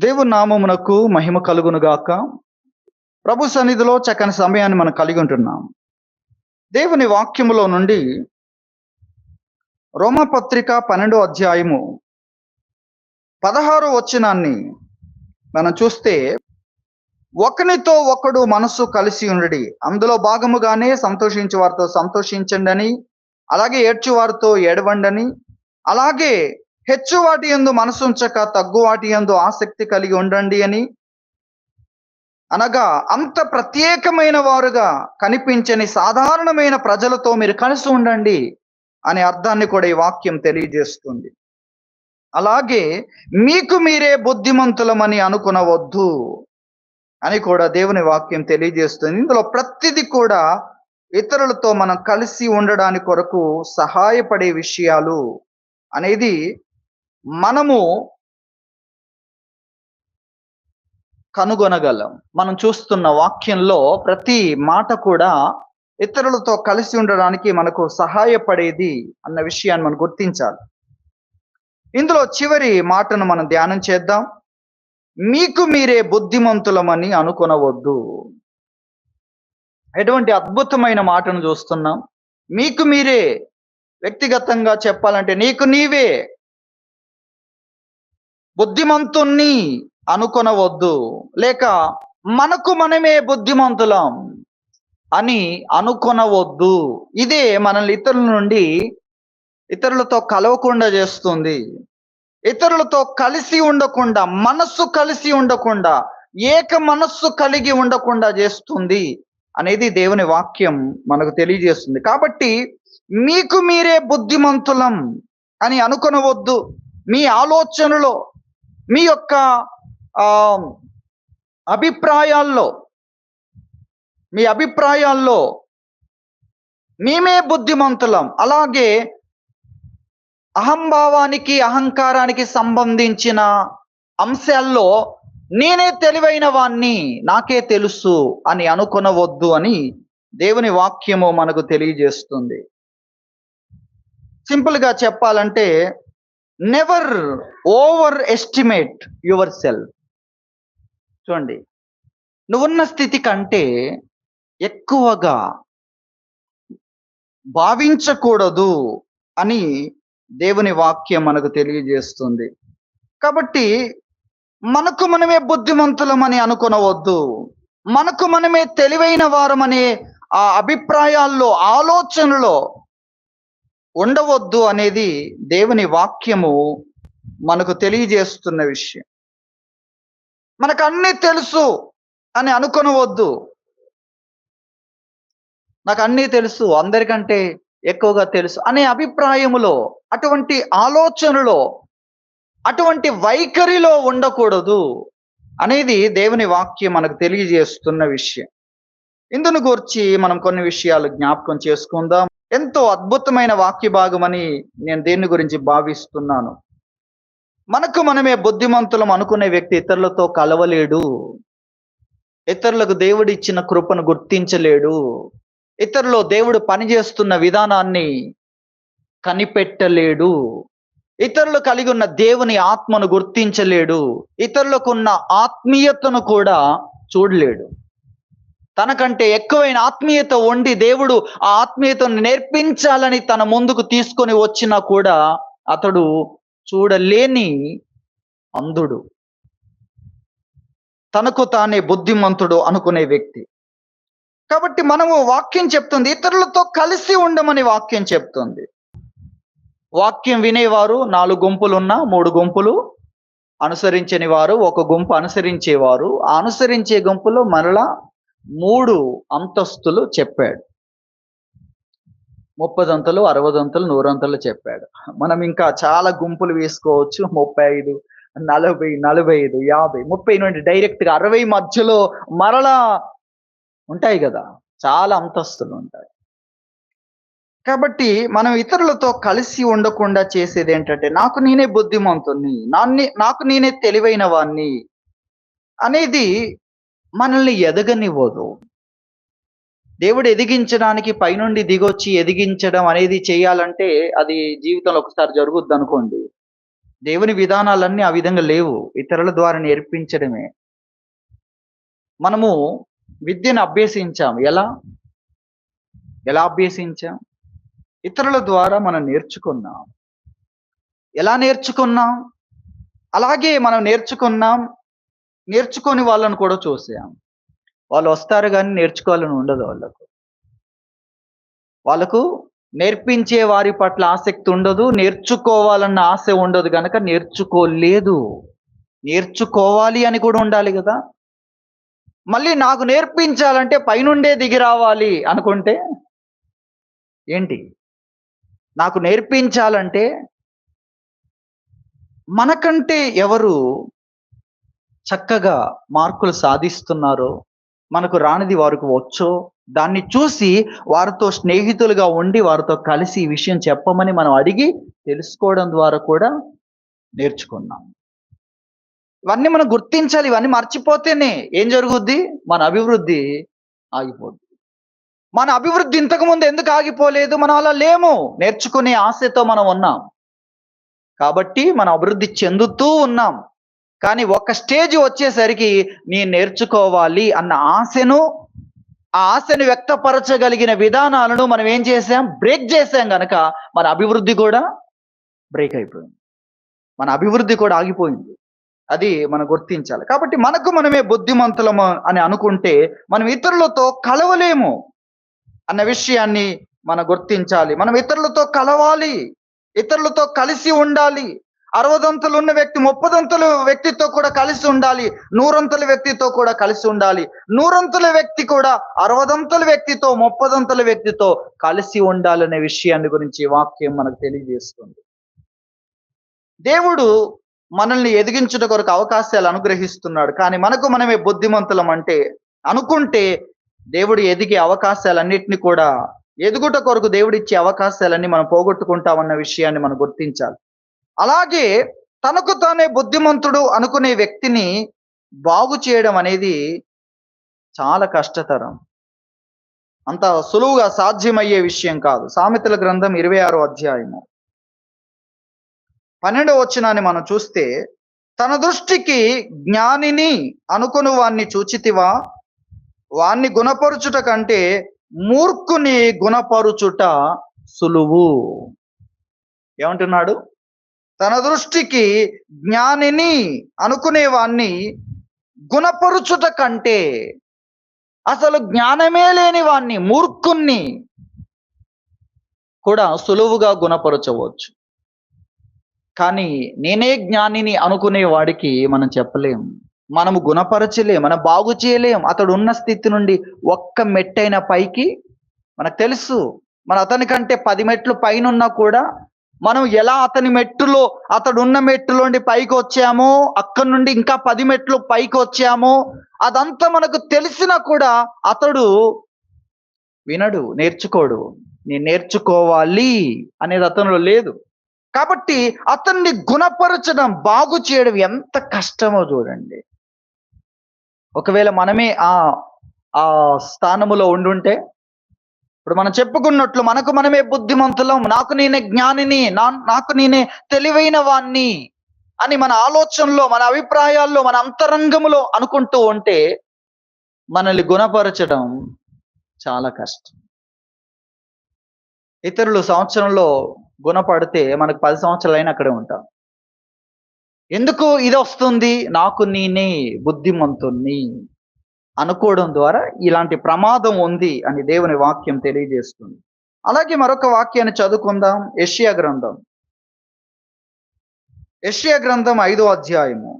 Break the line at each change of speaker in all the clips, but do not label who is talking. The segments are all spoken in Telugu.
దేవుని నామమునకు మహిమ కలుగును గాక. ప్రభు సన్నిధిలో చక్కని సమయాన్ని మనం కలిగి ఉంటున్నాం. దేవుని వాక్యములో నుండి రోమపత్రిక 12వ అధ్యాయము 16వ వచనాన్ని మనం చూస్తే, ఒకనితో ఒకడు మనస్సు కలిసి ఉండుడి, అందులో భాగముగానే సంతోషించు వారితో సంతోషించండి, అలాగే ఏడ్చు వారితో ఏడవండని, అలాగే హెచ్చు వాటి యందు మనసు ఉంచక తగ్గు వాటి యందు ఆసక్తి కలిగి ఉండండి అని, అనగా అంత ప్రత్యేకమైన వారుగా కనిపించని సాధారణమైన ప్రజలతో మీరు కలిసి ఉండండి అనే అర్థాన్ని కూడా ఈ వాక్యం తెలియజేస్తుంది. అలాగే మీకు మీరే బుద్ధిమంతులమని అనుకునవద్దు అని కూడా దేవుని వాక్యం తెలియజేస్తుంది. ఇందులో ప్రతిదీ కూడా ఇతరులతో మనం కలిసి ఉండడానికి కొరకు సహాయపడే విషయాలు అనేది మనము కనుగొనగలం. మనం చూస్తున్న వాక్యంలో ప్రతి మాట కూడా ఇతరులతో కలిసి ఉండడానికి మనకు సహాయపడేది అన్న విషయాన్ని మనం గుర్తించాలి. ఇందులో చివరి మాటను మనం ధ్యానం చేద్దాం. మీకు మీరే బుద్ధిమంతులమని అనుకొనవద్దు. ఎటువంటి అద్భుతమైన మాటను చూస్తున్నాం. మీకు మీరే, వ్యక్తిగతంగా చెప్పాలంటే నీకు నీవే బుద్ధిమంతుణ్ణి అనుకొనవద్దు, లేక మనకు మనమే బుద్ధిమంతులం అని అనుకొనవద్దు. ఇదే మనల్ని ఇతరులతో కలవకుండా చేస్తుంది. ఇతరులతో కలిసి ఉండకుండా, మనస్సు కలిసి ఉండకుండా, ఏక మనస్సు కలిగి ఉండకుండా చేస్తుంది అనేది దేవుని వాక్యం మనకు తెలియజేస్తుంది. కాబట్టి మీకు మీరే బుద్ధిమంతులం అని అనుకొనవద్దు. మీ ఆలోచనలో, మీ యొక్క అభిప్రాయాల్లో మేమే బుద్ధిమంతులం. అలాగే అహంభావానికి, అహంకారానికి సంబంధించిన అంశాల్లో నేనే తెలివైన వాణ్ణి, నాకే తెలుసు అని అనుకొనవద్దు అని దేవుని వాక్యము మనకు తెలియజేస్తుంది. సింపుల్ గా చెప్పాలంటే, never over estimate your self. చూడండి, నువ్వున్న స్థితి కంటే ఎక్కువగా భావించకూడదు అని దేవుని వాక్యం మనకు తెలియజేస్తుంది. కాబట్టి మనకు మనమే బుద్ధిమంతులమని అనుకొనవద్దు, మనకు మనమే తెలివైన వారమనే ఆ అభిప్రాయాల్లో, ఆలోచనలో ఉండవద్దు అనేది దేవుని వాక్యము మనకు తెలియజేస్తున్న విషయం. మనకు అన్నీ తెలుసు అని అనుకొనవద్దు. నాకు అన్నీ తెలుసు, అందరికంటే ఎక్కువగా తెలుసు అనే అభిప్రాయములో, అటువంటి ఆలోచనలో, అటువంటి వైఖరిలో ఉండకూడదు అనేది దేవుని వాక్యం మనకు తెలియజేస్తున్న విషయం. ఇందును గురించి మనం కొన్ని విషయాలు జ్ఞాపకం చేసుకుందాం. ఎంతో అద్భుతమైన వాక్య భాగం అని నేను దేని గురించి భావిస్తున్నాను. మనకు మనమే బుద్ధిమంతులం అనుకునే వ్యక్తి ఇతరులతో కలవలేడు, ఇతరులకు దేవుడు ఇచ్చిన కృపను గుర్తించలేడు, ఇతరులో దేవుడు పనిచేస్తున్న విధానాన్ని కనిపెట్టలేడు, ఇతరులు కలిగి ఉన్న దేవుని ఆత్మను గుర్తించలేడు, ఇతరులకు ఉన్న ఆత్మీయతను కూడా చూడలేడు. తనకంటే ఎక్కువైన ఆత్మీయత ఉండి దేవుడు ఆ ఆత్మీయతను నేర్పించాలని తన ముందుకు తీసుకొని వచ్చినా కూడా అతడు చూడలేని అంధుడు, తనకు తానే బుద్ధిమంతుడు అనుకునే వ్యక్తి. కాబట్టి మనము వాక్యం చెప్తుంది, ఇతరులతో కలిసి ఉండమని వాక్యం చెప్తుంది. వాక్యం వినేవారు 4 గుంపులు ఉన్నా 3 గుంపులు అనుసరించని వారు, 1 గుంపు అనుసరించేవారు. ఆ అనుసరించే గుంపులో మరలా 3 అంతస్తులు చెప్పాడు. 30 అంతలు, 60 అంతలు, 100 అంతలు చెప్పాడు. మనం ఇంకా చాలా గుంపులు వేసుకోవచ్చు. 35, 40, 45, 50, 30 నుండి డైరెక్ట్ గా 60 మధ్యలో మరలా ఉంటాయి కదా, చాలా అంతస్తులు ఉంటాయి. కాబట్టి మనం ఇతరులతో కలిసి ఉండకుండా చేసేది ఏంటంటే, నాకు నేనే బుద్ధిమంతుణ్ణి, నాకు నేనే తెలివైన వాణ్ణి అనేది మనల్ని ఎదగనివ్వదు. దేవుడు ఎదిగించడానికి పైనుండి దిగొచ్చి ఎదిగించడం అనేది చేయాలంటే అది జీవితంలో ఒకసారి జరుగుద్ది అనుకోండి. దేవుని విధానాలన్నీ ఆ విధంగా లేవు. ఇతరుల ద్వారా నేర్పించడమే. మనము విద్యను అభ్యసించాం. ఎలా? ఎలా అభ్యసించాం? ఇతరుల ద్వారా మనం నేర్చుకున్నాం. ఎలా నేర్చుకున్నాం? అలాగే మనం నేర్చుకున్నాం. నేర్చుకోని వాళ్ళని కూడా చూసాం. వాళ్ళు వస్తారు గానీ నేర్చుకోవాలని ఉండదు వాళ్ళకు. వాళ్ళకు నేర్పించే వారి పట్ల ఆసక్తి ఉండదు. నేర్చుకోవాలన్న ఆశ ఉండదు గనక నేర్చుకోలేదు. నేర్చుకోవాలి అని కూడా ఉండాలి గదా! మళ్ళీ నాకు నేర్పించాలంటే పైనుండే దిగి రావాలి అనుకుంటే ఏంటి? నాకు నేర్పించాలంటే మనకంటే ఎవరు చక్కగా మార్కులు సాధిస్తున్నారో, మనకు రానిది వారికి వచ్చో, దాన్ని చూసి వారితో స్నేహితులుగా ఉండి, వారితో కలిసి ఈ విషయం చెప్పమని మనం అడిగి తెలుసుకోవడం ద్వారా కూడా నేర్చుకున్నాం. ఇవన్నీ మనం గుర్తించాలి. ఇవన్నీ మర్చిపోతేనే ఏం జరుగుద్ది? మన అభివృద్ధి ఆగిపోద్ది. మన అభివృద్ధి ఇంతకుముందు ఎందుకు ఆగిపోలేదు? మనం అలా లేము. నేర్చుకునే ఆశతో మనం ఉన్నాం. కాబట్టి మనం అభివృద్ధి చెందుతూ ఉన్నాం. కానీ ఒక స్టేజ్ వచ్చేసరికి నేను నేర్చుకోవాలి అన్న ఆశను, ఆ ఆశను వ్యక్తపరచగలిగిన విధానాలను మనం ఏం చేసాం? బ్రేక్ చేసాం గనక మన అభివృద్ధి కూడా బ్రేక్ అయిపోయింది. మన అభివృద్ధి కూడా ఆగిపోయింది. అది మనం గుర్తించాలి. కాబట్టి మనకు మనమే బుద్ధిమంతులము అని అనుకుంటే మనం ఇతరులతో కలవలేము అన్న విషయాన్ని మనం గుర్తించాలి. మనం ఇతరులతో కలవాలి. ఇతరులతో కలిసి ఉండాలి. 60 ఉన్న వ్యక్తి 30 వ్యక్తితో కూడా కలిసి ఉండాలి. 100 వ్యక్తితో కూడా కలిసి ఉండాలి. 100 వ్యక్తి కూడా 60 వ్యక్తితో 30 వ్యక్తితో కలిసి ఉండాలనే విషయాన్ని గురించి వాక్యం మనకు తెలియజేస్తుంది. దేవుడు మనల్ని ఎదిగించుట కొరకు అవకాశాలు అనుగ్రహిస్తున్నాడు. కానీ మనకు మనమే బుద్ధిమంతులం అంటే అనుకుంటే దేవుడు ఎదిగే అవకాశాలన్నిటిని కూడా ఎదుగుట కొరకు దేవుడిచ్చే అవకాశాలన్నీ మనం పోగొట్టుకుంటామన్న విషయాన్ని మనం గుర్తించాలి. అలాగే తనకు తానే బుద్ధిమంతుడు అనుకునే వ్యక్తిని బాగు చేయడం అనేది చాలా కష్టతరం. అంత సులువుగా సాధ్యమయ్యే విషయం కాదు. సామెతల గ్రంథం 26వ అధ్యాయము 12వ వచనాన్ని మనం చూస్తే, తన దృష్టికి జ్ఞానిని అనుకుని వాణ్ణి చూచితివా? వాణ్ణి గుణపరుచుట కంటే మూర్ఖుని గుణపరుచుట సులువు. ఏమంటున్నాడు? తన దృష్టికి జ్ఞానిని అనుకునేవాణ్ణి గుణపరుచుట కంటే, అసలు జ్ఞానమే లేని వాణ్ణి, మూర్ఖుణ్ణి కూడా సులువుగా గుణపరచవచ్చు. కానీ నేనే జ్ఞానిని అనుకునే వాడికి మనం చెప్పలేం. మనము గుణపరచలేం, మనం బాగు చేయలేం. అతడు ఉన్న స్థితి నుండి ఒక్క మెట్టైన పైకి మనకు తెలుసు. మన అతని కంటే 10 మెట్లు పైనున్నా కూడా మనం ఎలా అతడున్న మెట్టులోండి పైకి వచ్చామో, అక్కడి నుండి ఇంకా 10 మెట్లు పైకి వచ్చామో, అదంతా మనకు తెలిసినా కూడా అతడు వినడు, నేర్చుకోడు. నేను నేర్చుకోవాలి అనేది అతనిలో లేదు. కాబట్టి అతన్ని గుణపరచడం, బాగు చేయడం ఎంత కష్టమో చూడండి. ఒకవేళ మనమే ఆ స్థానములో ఉండుంటే, ఇప్పుడు మనం చెప్పుకున్నట్లు మనకు మనమే బుద్ధిమంతులం, నాకు నేనే జ్ఞానిని, నాకు నేనే తెలివైన వాణ్ణి అని మన ఆలోచనలో, మన అభిప్రాయాల్లో, మన అంతరంగములో అనుకుంటూ ఉంటే మనల్ని గుణపరచడం చాలా కష్టం. ఇతరులు సంవత్సరంలో గుణపడితే మనకు 10 సంవత్సరాలైనా అక్కడే ఉంటాం. ఎందుకు ఇది వస్తుంది? నాకు నేనే బుద్ధిమంతుణ్ణి అనుకోవడం ద్వారా ఇలాంటి ప్రమాదం ఉంది అని దేవుని వాక్యం తెలియజేస్తుంది. అలాగే మరొక వాక్యాన్ని చదువుకుందాం. యెషయా గ్రంథం 5వ అధ్యాయము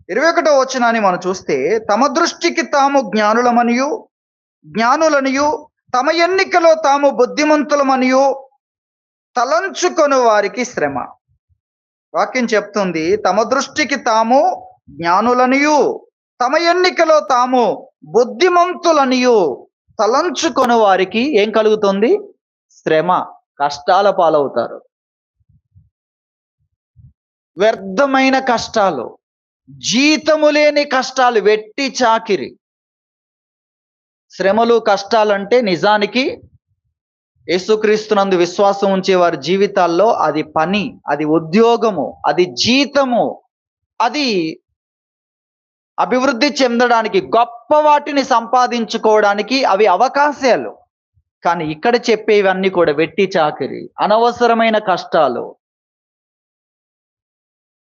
21వ వచనాన్ని మనం చూస్తే, తమ దృష్టికి తాము జ్ఞానులనియు తమ ఎన్నికలో తాము బుద్ధిమంతులమనియు తలంచుకొని వారికి శ్రమ. వాక్యం చెప్తుంది, తమ దృష్టికి తాము జ్ఞానులనియు తమ ఎన్నికలో తాము బుద్ధిమంతులనియు తలంచుకొని వారికి ఏం కలుగుతుంది? శ్రమ, కష్టాల పాలవుతారు. వ్యర్థమైన కష్టాలు, జీతము లేని కష్టాలు, వెట్టి చాకిరి. శ్రమలు, కష్టాలంటే నిజానికి యేసుక్రీస్తునందు విశ్వాసం ఉంచే వారి జీవితాల్లో అది పని, అది ఉద్యోగము, అది జీతము, అది అభివృద్ధి చెందడానికి, గొప్ప వాటిని సంపాదించుకోవడానికి అవి అవకాశాలు. కానీ ఇక్కడ చెప్పేవన్నీ కూడా వెట్టి చాకిరి, అనవసరమైన కష్టాలు.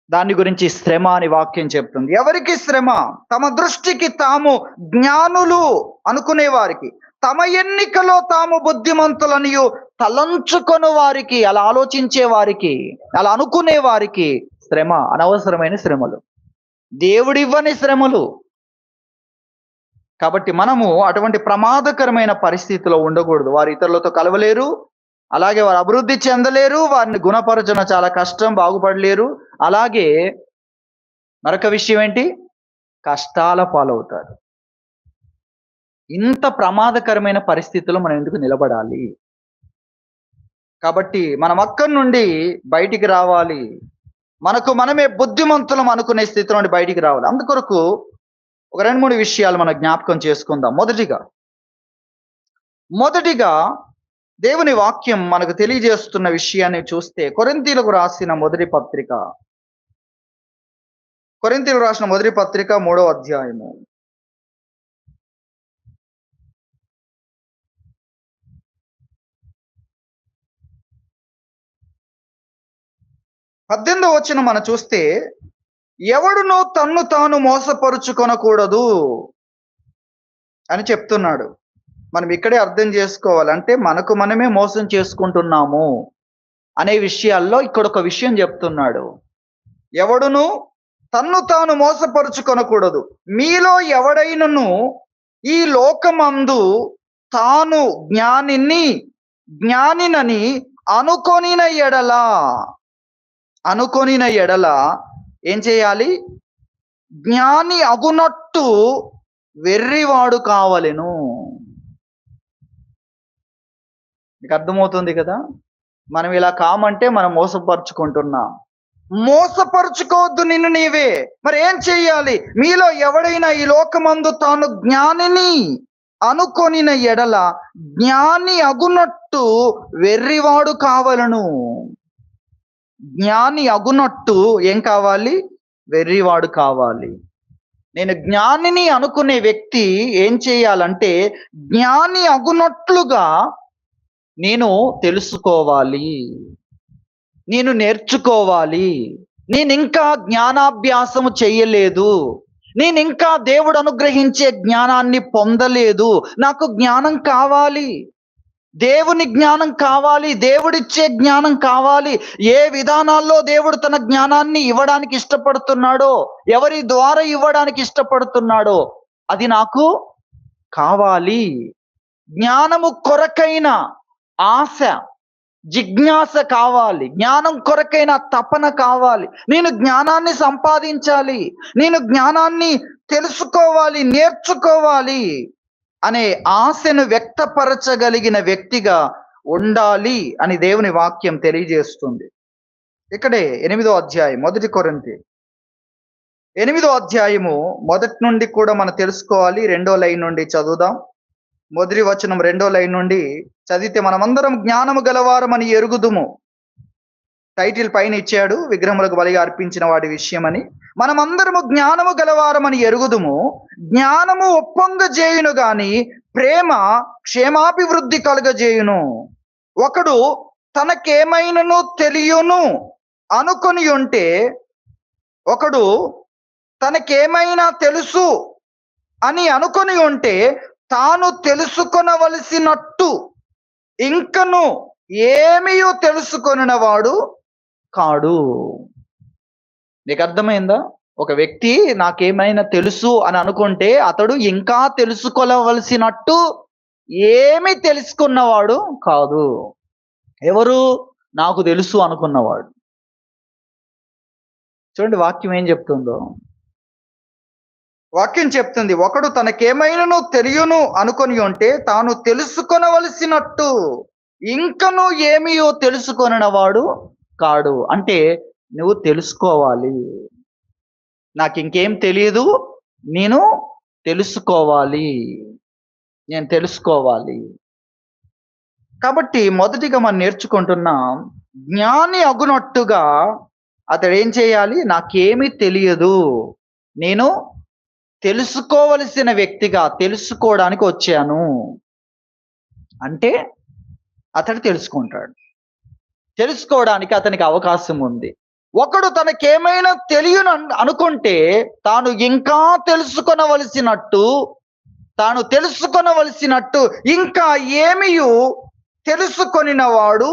దాని గురించి శ్రమ అని వాక్యం చెప్తుంది. ఎవరికి శ్రమ? తమ దృష్టికి తాము జ్ఞానులు అనుకునే వారికి, తమ ఎన్నికలో తాము బుద్ధిమంతులనియు తలంచుకొను వారికి, అలా ఆలోచించే వారికి, అలా అనుకునే వారికి శ్రమ, అనవసరమైన శ్రమలు, దేవుడివ్వని శ్రమలు. కాబట్టి మనము అటువంటి ప్రమాదకరమైన పరిస్థితిలో ఉండకూడదు. వారు ఇతరులతో కలవలేరు, అలాగే వారు అభివృద్ధి చెందలేరు, వారిని గుణపరచడం చాలా కష్టం, బాగుపడలేరు. అలాగే మరొక విషయం ఏంటి? కష్టాల పాలవుతారు. ఇంత ప్రమాదకరమైన పరిస్థితుల్లో మనం ఎందుకు నిలబడాలి? కాబట్టి మనం అక్కడి నుండి బయటికి రావాలి. మనకు మనమే బుద్ధిమంతులం అనుకునే స్థితిలో నుండి బయటికి రావాలి. అందుకొరకు ఒక 2-3 విషయాలు మనం జ్ఞాపకం చేసుకుందాం. మొదటిగా దేవుని వాక్యం మనకు తెలియజేస్తున్న విషయాన్ని చూస్తే కొరింథీయులకు రాసిన మొదటి పత్రిక 3వ అధ్యాయము 18వ వచనం మనం చూస్తే, ఎవడునో తన్ను తాను మోసపరుచుకొనకూడదు అని చెప్తున్నాడు. మనం ఇక్కడే అర్థం చేసుకోవాలి. అంటే మనకు మనమే మోసం చేసుకుంటున్నాము అనే విషయాల్లో ఇక్కడ ఒక విషయం చెప్తున్నాడు. ఎవడును తన్ను తాను మోసపరుచుకొనకూడదు. మీలో ఎవడైనను ఈ లోకమందు తాను జ్ఞానినని అనుకొనిన ఎడల ఏం చేయాలి? జ్ఞాని అగునట్టు వెర్రివాడు కావలెను. మీకు అర్థమవుతుంది కదా? మనం ఇలా కామంటే మనం మోసపరుచుకుంటున్నాం. మోసపరుచుకోవద్దు నిన్ను నీవే. మరి ఏం చెయ్యాలి? మీలో ఎవడైనా ఈ లోకమందు తాను జ్ఞానిని అనుకొనిన ఎడల జ్ఞాని అగునట్టు వెర్రివాడు కావలను. జ్ఞాని అగునట్టు ఏం కావాలి? వెర్రివాడు కావాలి. నేను జ్ఞానిని అనుకునే వ్యక్తి ఏం చేయాలంటే, జ్ఞాని అగునట్లుగా నేను తెలుసుకోవాలి, నేను నేర్చుకోవాలి. నేను ఇంకా జ్ఞానాభ్యాసము చెయ్యలేదు, నేను ఇంకా దేవుడు అనుగ్రహించే జ్ఞానాన్ని పొందలేదు. నాకు జ్ఞానం కావాలి, దేవుని జ్ఞానం కావాలి, దేవుడిచ్చే జ్ఞానం కావాలి. ఏ విధానాల్లో దేవుడు తన జ్ఞానాన్ని ఇవ్వడానికి ఇష్టపడుతున్నాడో, ఎవరి ద్వారా ఇవ్వడానికి ఇష్టపడుతున్నాడో అది నాకు కావాలి. జ్ఞానము కొరకైన ఆశ, జిజ్ఞాస కావాలి. జ్ఞానం కొరకైన తపన కావాలి. నేను జ్ఞానాన్ని సంపాదించాలి, నేను జ్ఞానాన్ని తెలుసుకోవాలి, నేర్చుకోవాలి అనే ఆశను వ్యక్తపరచగలిగిన వ్యక్తిగా ఉండాలి అని దేవుని వాక్యం తెలియజేస్తుంది. ఇక్కడే 8వ అధ్యాయం, 1 కొరింథీ 8వ అధ్యాయము మొదటి నుండి కూడా మనం తెలుసుకోవాలి. 2వ లైన్ నుండి చదువుదాం. మొదటి వచనం 2వ లైన్ నుండి చదివితే, మనమందరం జ్ఞానము గలవారమని ఎరుగుదుము. టైటిల్ పైన ఇచ్చాడు, విగ్రహములకు బలిగా అర్పించిన వాడి విషయమని. మనమందరము జ్ఞానము గలవారమని ఎరుగుదుము. జ్ఞానము ఒప్పొంగజేయును గాని ప్రేమ క్షేమాభివృద్ధి కలుగజేయును. ఒకడు తనకేమైనను తెలియను అనుకొని ఉంటే, ఒకడు తనకేమైనా తెలుసు అని అనుకొని ఉంటే, తాను తెలుసుకొనవలసినట్టు ఇంకను ఏమీయూ తెలుసుకొనినవాడు కాడు. నీకు అర్థమైందా? ఒక వ్యక్తి నాకేమైనా తెలుసు అని అనుకుంటే, అతడు ఇంకా తెలుసుకోవలసినట్టు ఏమీ తెలుసుకున్నవాడు కాదు. ఎవరు? నాకు తెలుసు అనుకున్నవాడు. చూడండి వాక్యం ఏం చెప్తుందో. వాక్యం చెప్తుంది, ఒకడు తనకేమైనను తెలియను అనుకొని ఉంటే తాను తెలుసుకొనవలసినట్టు ఇంకను ఏమీయో తెలుసుకొనినవాడు కాడు. అంటే నువ్వు తెలుసుకోవాలి. నాకు ఇంకేం తెలియదు, నేను తెలుసుకోవాలి. కాబట్టి మొదటిగా మనం నేర్చుకుంటున్నాం, జ్ఞాని అగునట్టుగా అతడు ఏం చేయాలి? నాకేమీ తెలియదు, నేను తెలుసుకోవలసిన వ్యక్తిగా తెలుసుకోవడానికి వచ్చాను అంటే అతడు తెలుసుకుంటాడు. తెలుసుకోవడానికి అతనికి అవకాశం ఉంది. ఒకడు తనకేమైనా తెలియను అనుకుంటే తాను ఇంకా తెలుసుకొనవలసినట్టు ఇంకా ఏమియు తెలుసుకొనిన వాడు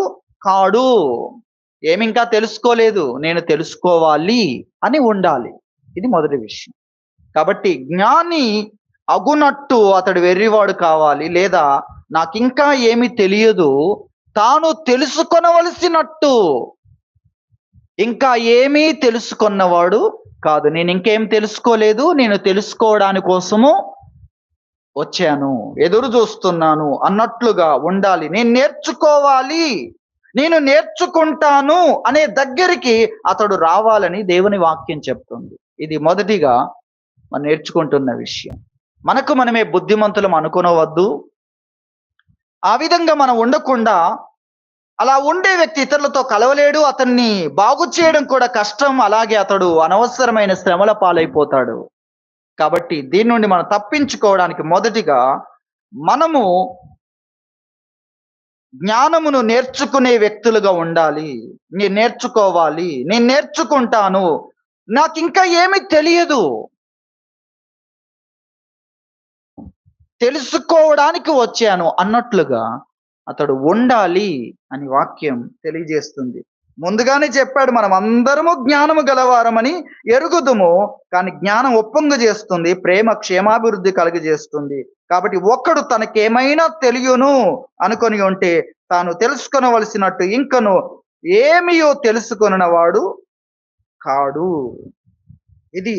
కాడు. ఏమింకా తెలుసుకోలేదు, నేను తెలుసుకోవాలి అని ఉండాలి. ఇది మొదటి విషయం. కాబట్టి జ్ఞాని అగునట్టు అతడు వెర్రివాడు కావాలి, లేదా నాకింకా ఏమి తెలియదు, తాను తెలుసుకొనవలసినట్టు ఇంకా ఏమీ తెలుసుకున్నవాడు కాదు. నేను ఇంకేం తెలుసుకోలేదు, నేను తెలుసుకోవడాని కోసము వచ్చాను, ఎదురు చూస్తున్నాను అన్నట్లుగా ఉండాలి. నేను నేర్చుకోవాలి, నేను నేర్చుకుంటాను అనే దగ్గరికి అతడు రావాలని దేవుని వాక్యం చెప్తుంది. ఇది మొదటిగా మనం నేర్చుకుంటున్న విషయం. మనకు మనమే బుద్ధిమంతులం అనుకోనవద్దు. ఆ విధంగా మనం ఉండకుండా, అలా ఉండే వ్యక్తి ఇతరులతో కలవలేడు, అతన్ని బాగు చేయడం కూడా కష్టం, అలాగే అతడు అనవసరమైన శ్రమల పాలైపోతాడు. కాబట్టి దీని నుండి మనం తప్పించుకోవడానికి మొదటిగా మనము జ్ఞానమును నేర్చుకునే వ్యక్తులుగా ఉండాలి. నేను నేర్చుకోవాలి, నేను నేర్చుకుంటాను, నాకు ఇంకా ఏమీ తెలియదు, తెలుసుకోవడానికి వచ్చాను అన్నట్లుగా అతడు ఉండాలి అని వాక్యం తెలియజేస్తుంది. ముందుగానే చెప్పాడు, మనం అందరము జ్ఞానము గలవారమని ఎరుగుదుము, కానీ జ్ఞానం ఒప్పంగజేస్తుంది, ప్రేమ క్షేమాభివృద్ధి కలుగజేస్తుంది. కాబట్టి ఒక్కడు తనకేమైనా తెలియను అనుకొని ఉంటే తాను తెలుసుకొనవలసినట్టు ఇంకను ఏమియో తెలుసుకొనినవాడు కాడు. ఇది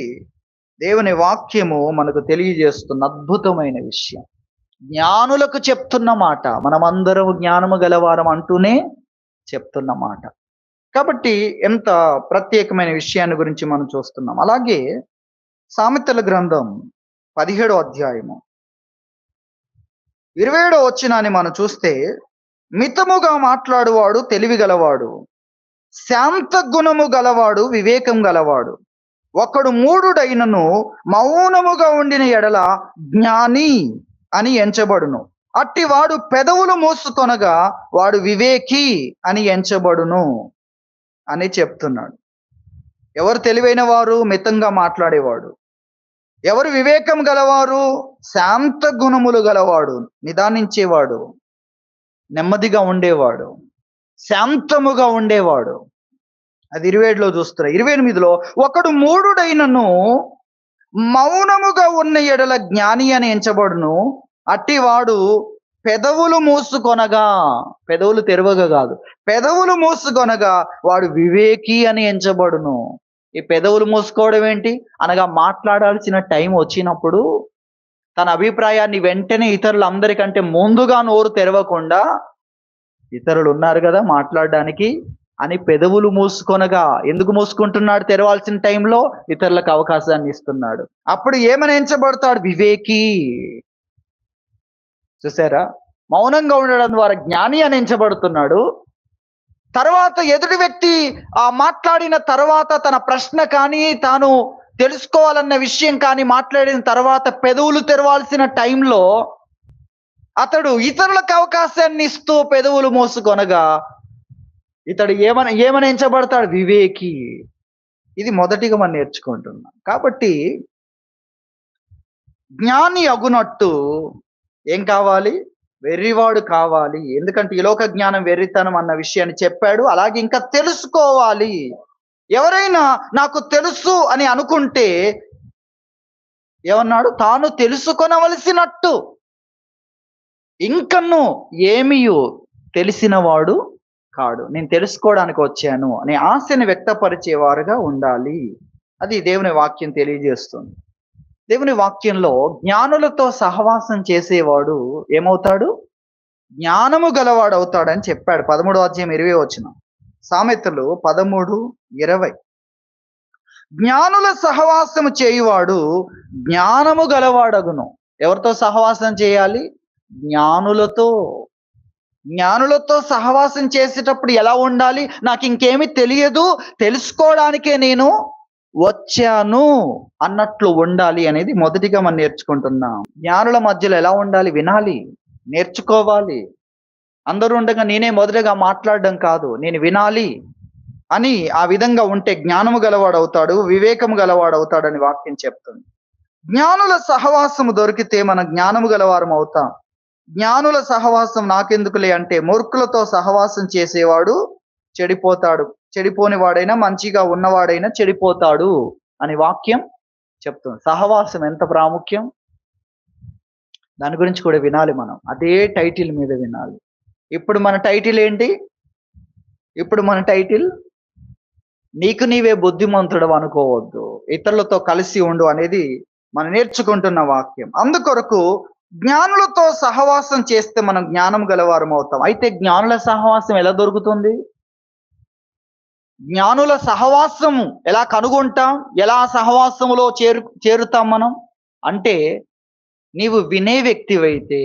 దేవుని వాక్యము మనకు తెలియజేస్తున్న అద్భుతమైన విషయం. జ్ఞానులకు చెప్తున్న మాట, మనమందరం జ్ఞానము గలవారం అంటూనే చెప్తున్న మాట. కాబట్టి ఎంత ప్రత్యేకమైన విషయాన్ని గురించి మనం చూస్తున్నాం. అలాగే సామెతల గ్రంథం 17వ అధ్యాయము 27వ వచనాన్ని మనం చూస్తే, మితముగా మాట్లాడువాడు తెలివి గలవాడు, శాంత గుణము గలవాడు వివేకం గలవాడు, ఒకడు మూఢుడైనను మౌనముగా ఉండిన ఎడల జ్ఞాని అని ఎంచబడును, అట్టివాడు పెదవులు మూసుకొనగా వాడు వివేకి అని ఎంచబడును అని చెప్తున్నాడు. ఎవరు తెలివైన వారు? మితంగా మాట్లాడేవాడు. ఎవరు వివేకం గలవారు? శాంత గుణములు గలవాడు, నిదానించేవాడు, నెమ్మదిగా ఉండేవాడు, శాంతముగా ఉండేవాడు. అది 27లో చూస్తున్నా. 28లో ఒకడు మూఢుడైనను మౌనముగా ఉన్న ఎడల జ్ఞాని అని ఎంచబడును, అట్టివాడు పెదవులు మూసుకొనగా, పెదవులు తెరవగా కాదు, పెదవులు మూసుకొనగా వాడు వివేకి అని ఎంచబడును. ఈ పెదవులు మూసుకోవడం ఏంటి అనగా, మాట్లాడాల్సిన టైం వచ్చినప్పుడు తన అభిప్రాయాన్ని వెంటనే ఇతరులందరికంటే ముందుగా నోరు తెరవకుండా, ఇతరులు ఉన్నారు కదా మాట్లాడడానికి అని పెదవులు మూసుకొనగా, ఎందుకు మూసుకుంటున్నాడు? తెరవాల్సిన టైంలో ఇతరులకు అవకాశాన్ని ఇస్తున్నాడు. అప్పుడు ఏమని ఎంచబడతాడు? వివేకి. చూసారా? మౌనంగా ఉండడం ద్వారా జ్ఞాని అని ఎంచబడుతున్నాడు. తర్వాత ఎదుటి వ్యక్తి మాట్లాడిన తర్వాత తన ప్రశ్న కానీ, తాను తెలుసుకోవాలన్న విషయం కానీ మాట్లాడిన తర్వాత పెదవులు తెరవాల్సిన టైంలో అతడు ఇతరులకు అవకాశాన్ని ఇస్తూ పెదవులు మోసుకొనగా ఇతడు ఏమని ఎంచబడతాడు? వివేకి. ఇది మొదటిగా మనం నేర్చుకుంటున్నాం. కాబట్టి జ్ఞాని అగునట్టు ఏం కావాలి? వెర్రివాడు కావాలి. ఎందుకంటే ఈ లోక జ్ఞానం వెర్రితనం అన్న విషయాన్ని చెప్పాడు. అలాగే ఇంకా తెలుసుకోవాలి. ఎవరైనా నాకు తెలుసు అని అనుకుంటే ఏమన్నాడు? తాను తెలుసుకొనవలసినట్టు ఇంకను ఏమియు తెలిసినవాడు కాడు. నేను తెలుసుకోవడానికి వచ్చాను అనే ఆశని వ్యక్తపరిచేవారుగా ఉండాలి. అది దేవుని వాక్యం తెలియజేస్తుంది. దేవుని వాక్యంలో జ్ఞానులతో సహవాసం చేసేవాడు ఏమవుతాడు? జ్ఞానము గలవాడు అవుతాడని చెప్పాడు. 13వ అధ్యాయం 20వ వచనం. సామెతలు 13:20. జ్ఞానుల సహవాసము చేయువాడు జ్ఞానము గలవాడగును. ఎవరితో సహవాసం చేయాలి? జ్ఞానులతో. జ్ఞానులతో సహవాసం చేసేటప్పుడు ఎలా ఉండాలి? నాకు ఇంకేమీ తెలియదు, తెలుసుకోవడానికే నేను వచ్చాను అన్నట్లు ఉండాలి అనేది మొదటిగా మనం నేర్చుకుంటున్నాం. జ్ఞానుల మధ్యలో ఎలా ఉండాలి? వినాలి, నేర్చుకోవాలి. అందరూ ఉండగా నేనే మొదటగా మాట్లాడడం కాదు, నేను వినాలి అని ఆ విధంగా ఉంటే జ్ఞానము గలవాడవుతాడు, వివేకము గలవాడవుతాడని వాక్యం చెప్తుంది. జ్ఞానుల సహవాసము దొరికితే మనం జ్ఞానము గలవారం అవుతాం. జ్ఞానుల సహవాసం నాకెందుకులే అంటే, మూర్ఖులతో సహవాసం చేసేవాడు చెడిపోతాడు. చెడిపోని వాడైనా, మంచిగా ఉన్నవాడైనా చెడిపోతాడు అని వాక్యం చెప్తుంది. సహవాసం ఎంత ప్రాముఖ్యం, దాని గురించి కూడా వినాలి మనం. అదే టైటిల్ మీద వినాలి. ఇప్పుడు మన టైటిల్ ఏంటి? ఇప్పుడు మన టైటిల్ నీకు నీవే బుద్ధిమంతుడు అనుకోవద్దు, ఇతరులతో కలిసి ఉండు అనేది మనం నేర్చుకుంటున్న వాక్యం. అందుకొరకు జ్ఞానులతో సహవాసం చేస్తే మనం జ్ఞానం గలవారం అవుతాం. అయితే జ్ఞానుల సహవాసం ఎలా దొరుకుతుంది? జ్ఞానుల సహవాసము ఎలా కనుగొంటాం? ఎలా సహవాసములో చేరుతాం మనం అంటే, నీవు వినే వ్యక్తివైతే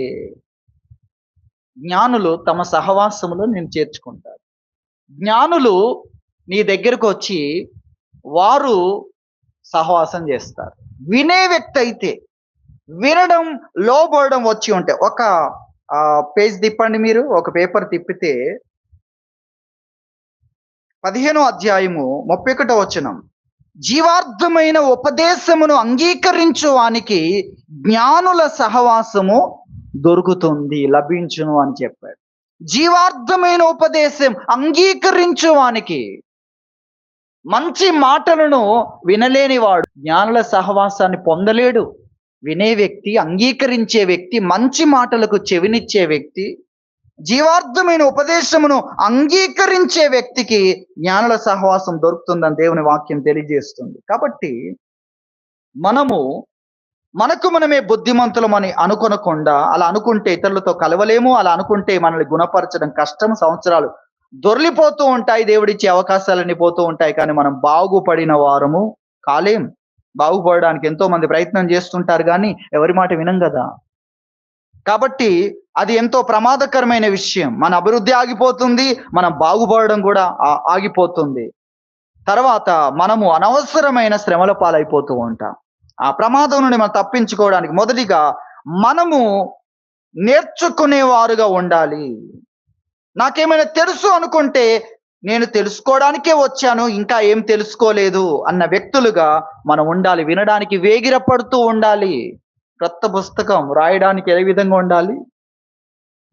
జ్ఞానులు తమ సహవాసములో నేను చేర్చుకుంటారు. జ్ఞానులు నీ దగ్గరకు వచ్చి వారు సహవాసం చేస్తారు. వినే వ్యక్తి అయితే, వినడం, లోబడడం వచ్చి ఉంటే, ఒక పేజ్ తిప్పండి మీరు, ఒక పేపర్ తిప్పితే 15వ అధ్యాయము 31వ వచనం. జీవార్థమైన ఉపదేశమును అంగీకరించు వానికి జ్ఞానుల సహవాసము దొరుకుతుంది, లభించును అని చెప్పాడు. జీవార్థమైన ఉపదేశం అంగీకరించు వానికి, మంచి మాటలను వినలేనివాడు జ్ఞానుల సహవాసాన్ని పొందలేడు. వినే వ్యక్తి, అంగీకరించే వ్యక్తి, మంచి మాటలకు చెవినిచ్చే వ్యక్తి, జీవార్థమైన ఉపదేశమును అంగీకరించే వ్యక్తికి జ్ఞానుల సహవాసం దొరుకుతుందని దేవుని వాక్యం తెలియజేస్తుంది. కాబట్టి మనకు మనమే బుద్ధిమంతులమని అనుకొనకుండా, అలా అనుకుంటే ఇతరులతో కలవలేము, అలా అనుకుంటే మనల్ని గుణపరచడం కష్టం, సంవత్సరాలు దొర్లిపోతూ ఉంటాయి, దేవుడిచ్చే అవకాశాలన్నీ పోతూ ఉంటాయి, కానీ మనం బాగుపడిన వారము కాలేం. బాగుపడడానికి ఎంతో మంది ప్రయత్నం చేస్తుంటారు, కానీ ఎవరి మాట వినం కదా. కాబట్టి అది ఎంతో ప్రమాదకరమైన విషయం. మన అభివృద్ధి ఆగిపోతుంది, మనం బాగుపడడం కూడా ఆగిపోతుంది. తర్వాత మనము అనవసరమైన శ్రమల పాలైపోతూ ఉంటాం. ఆ ప్రమాదం నుండి మనం తప్పించుకోవడానికి మొదటిగా మనము నేర్చుకునేవారుగా ఉండాలి. నాకేమైనా తెలుసు అనుకుంటే, నేను తెలుసుకోవడానికే వచ్చాను, ఇంకా ఏం తెలుసుకోలేదు అన్న వ్యక్తులుగా మనం ఉండాలి. వినడానికి వేగిరపడుతూ ఉండాలి. క్రొత్త పుస్తకం రాయడానికి ఏ విధంగా ఉండాలి?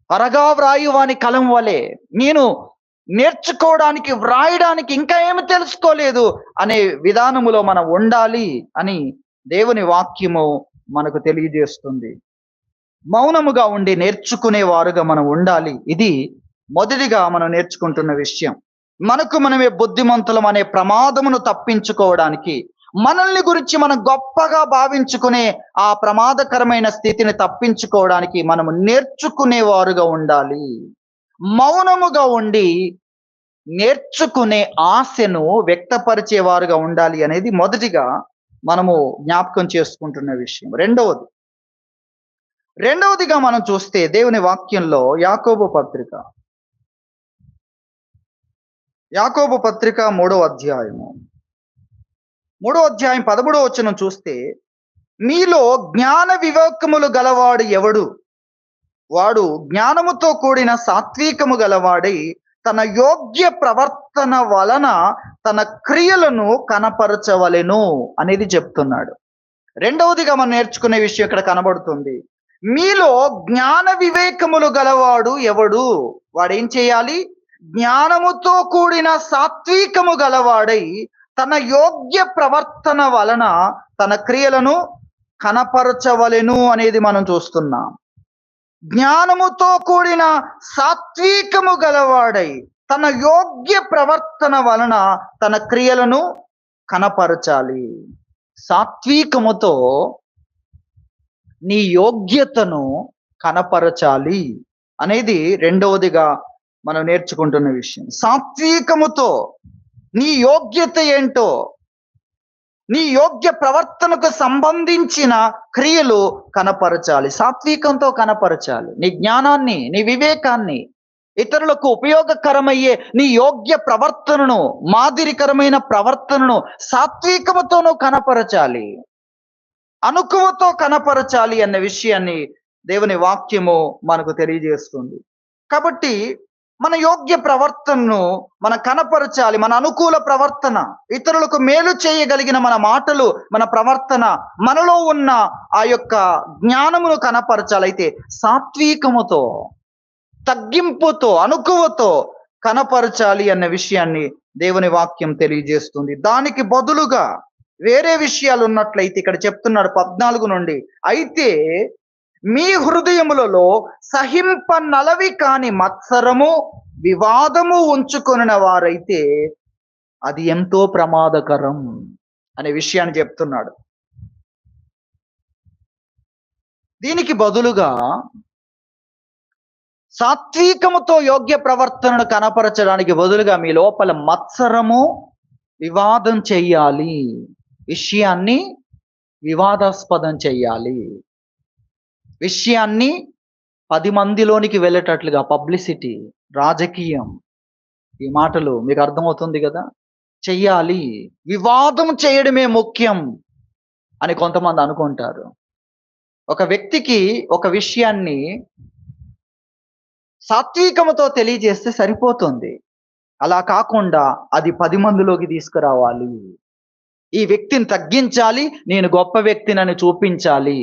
త్వరగా వ్రాయువాని కలం వలె నేను నేర్చుకోవడానికి, వ్రాయడానికి ఇంకా ఏమి తెలుసుకోలేదు అనే విధానములో మనం ఉండాలి అని దేవుని వాక్యము మనకు తెలియజేస్తుంది. మౌనముగా ఉండి నేర్చుకునేవారుగా మనం ఉండాలి. ఇది మొదటిగా మనం నేర్చుకుంటున్న విషయం. మనకు మనమే బుద్ధిమంతులం అనే ప్రమాదమును తప్పించుకోవడానికి, మనల్ని గురించి మనం గొప్పగా భావించుకునే ఆ ప్రమాదకరమైన స్థితిని తప్పించుకోవడానికి మనము నేర్చుకునేవారుగా ఉండాలి. మౌనముగా ఉండి నేర్చుకునే ఆశను వ్యక్తపరిచేవారుగా ఉండాలి అనేది మొదటిగా మనము జ్ఞాపకం చేసుకుంటున్న విషయం. రెండవదిగా మనం చూస్తే దేవుని వాక్యంలో యాకోబు పత్రిక 3వ అధ్యాయము 13వ వచనం చూస్తే, మీలో జ్ఞాన వివేకములు గలవాడు ఎవడు? వాడు జ్ఞానముతో కూడిన సాత్వికము గలవాడై తన యోగ్య ప్రవర్తన వలన తన క్రియలను కనపరచవలెను అనేది చెప్తున్నాడు. రెండవదిగా మనం నేర్చుకునే విషయం ఇక్కడ కనబడుతుంది. మీలో జ్ఞాన వివేకములు గలవాడు ఎవడు? వాడేం చేయాలి? జ్ఞానముతో కూడిన సాత్వికము గలవాడై తన యోగ్య ప్రవర్తన వలన తన క్రియలను కనపరచవలెను అనేది మనం చూస్తున్నాం. జ్ఞానముతో కూడిన సాత్వికము గలవాడై తన యోగ్య ప్రవర్తన వలన తన క్రియలను కనపరచాలి. సాత్వికముతో నీ యోగ్యతను కనపరచాలి అనేది రెండవదిగా మనం నేర్చుకుంటున్న విషయం. సాత్వికముతో నీ యోగ్యత ఏంటో, నీ యోగ్య ప్రవర్తనకు సంబంధించిన క్రియలు కనపరచాలి. సాత్వికంతో కనపరచాలి. నీ జ్ఞానాన్ని, నీ వివేకాన్ని, ఇతరులకు ఉపయోగకరమయ్యే నీ యోగ్య ప్రవర్తనను, మాదిరికరమైన ప్రవర్తనను సాత్వికముతోనూ కనపరచాలి, అనుకువతో కనపరచాలి అన్న విషయాన్ని దేవుని వాక్యము మనకు తెలియజేస్తుంది. కాబట్టి మన యోగ్య ప్రవర్తనను మనం కనపరచాలి. మన అనుకూల ప్రవర్తన, ఇతరులకు మేలు చేయగలిగిన మన మాటలు, మన ప్రవర్తన, మనలో ఉన్న ఆ యొక్క జ్ఞానమును కనపరచాలి. అయితే సాత్వికముతో, తగ్గింపుతో, అనుకువతో కనపరచాలి అన్న విషయాన్ని దేవుని వాక్యం తెలియజేస్తుంది. దానికి బదులుగా వేరే విషయాలు ఉన్నట్లయితే ఇక్కడ చెప్తున్నాడు 14 నుండి, అయితే మీ హృదయములలో సహింపనలవి కాని మత్సరము, వివాదము ఉంచుకొనిన వారైతే అది ఎంతో ప్రమాదకరం అనే విషయాన్ని చెప్తున్నాడు. దీనికి బదులుగా సాత్వికముతో యోగ్య ప్రవర్తనను కనపరచడానికి బదులుగా మీ లోపల మత్సరము, వివాదం చెయ్యాలి, విషయాన్ని వివాదాస్పదం చెయ్యాలి, విషయాన్ని 10 మందిలోనికి వెళ్ళేటట్లుగా పబ్లిసిటీ, రాజకీయం, ఈ మాటలు మీకు అర్థమవుతుంది కదా, చెయ్యాలి. వివాదం చేయడమే ముఖ్యం అని కొంతమంది అనుకుంటారు. ఒక వ్యక్తికి ఒక విషయాన్ని సాత్వికముతో తెలియజేస్తే సరిపోతుంది. అలా కాకుండా అది 10 మందిలోకి తీసుకురావాలి. ఈ వ్యక్తిని తగ్గించాలి, నేను గొప్ప వ్యక్తినని చూపించాలి.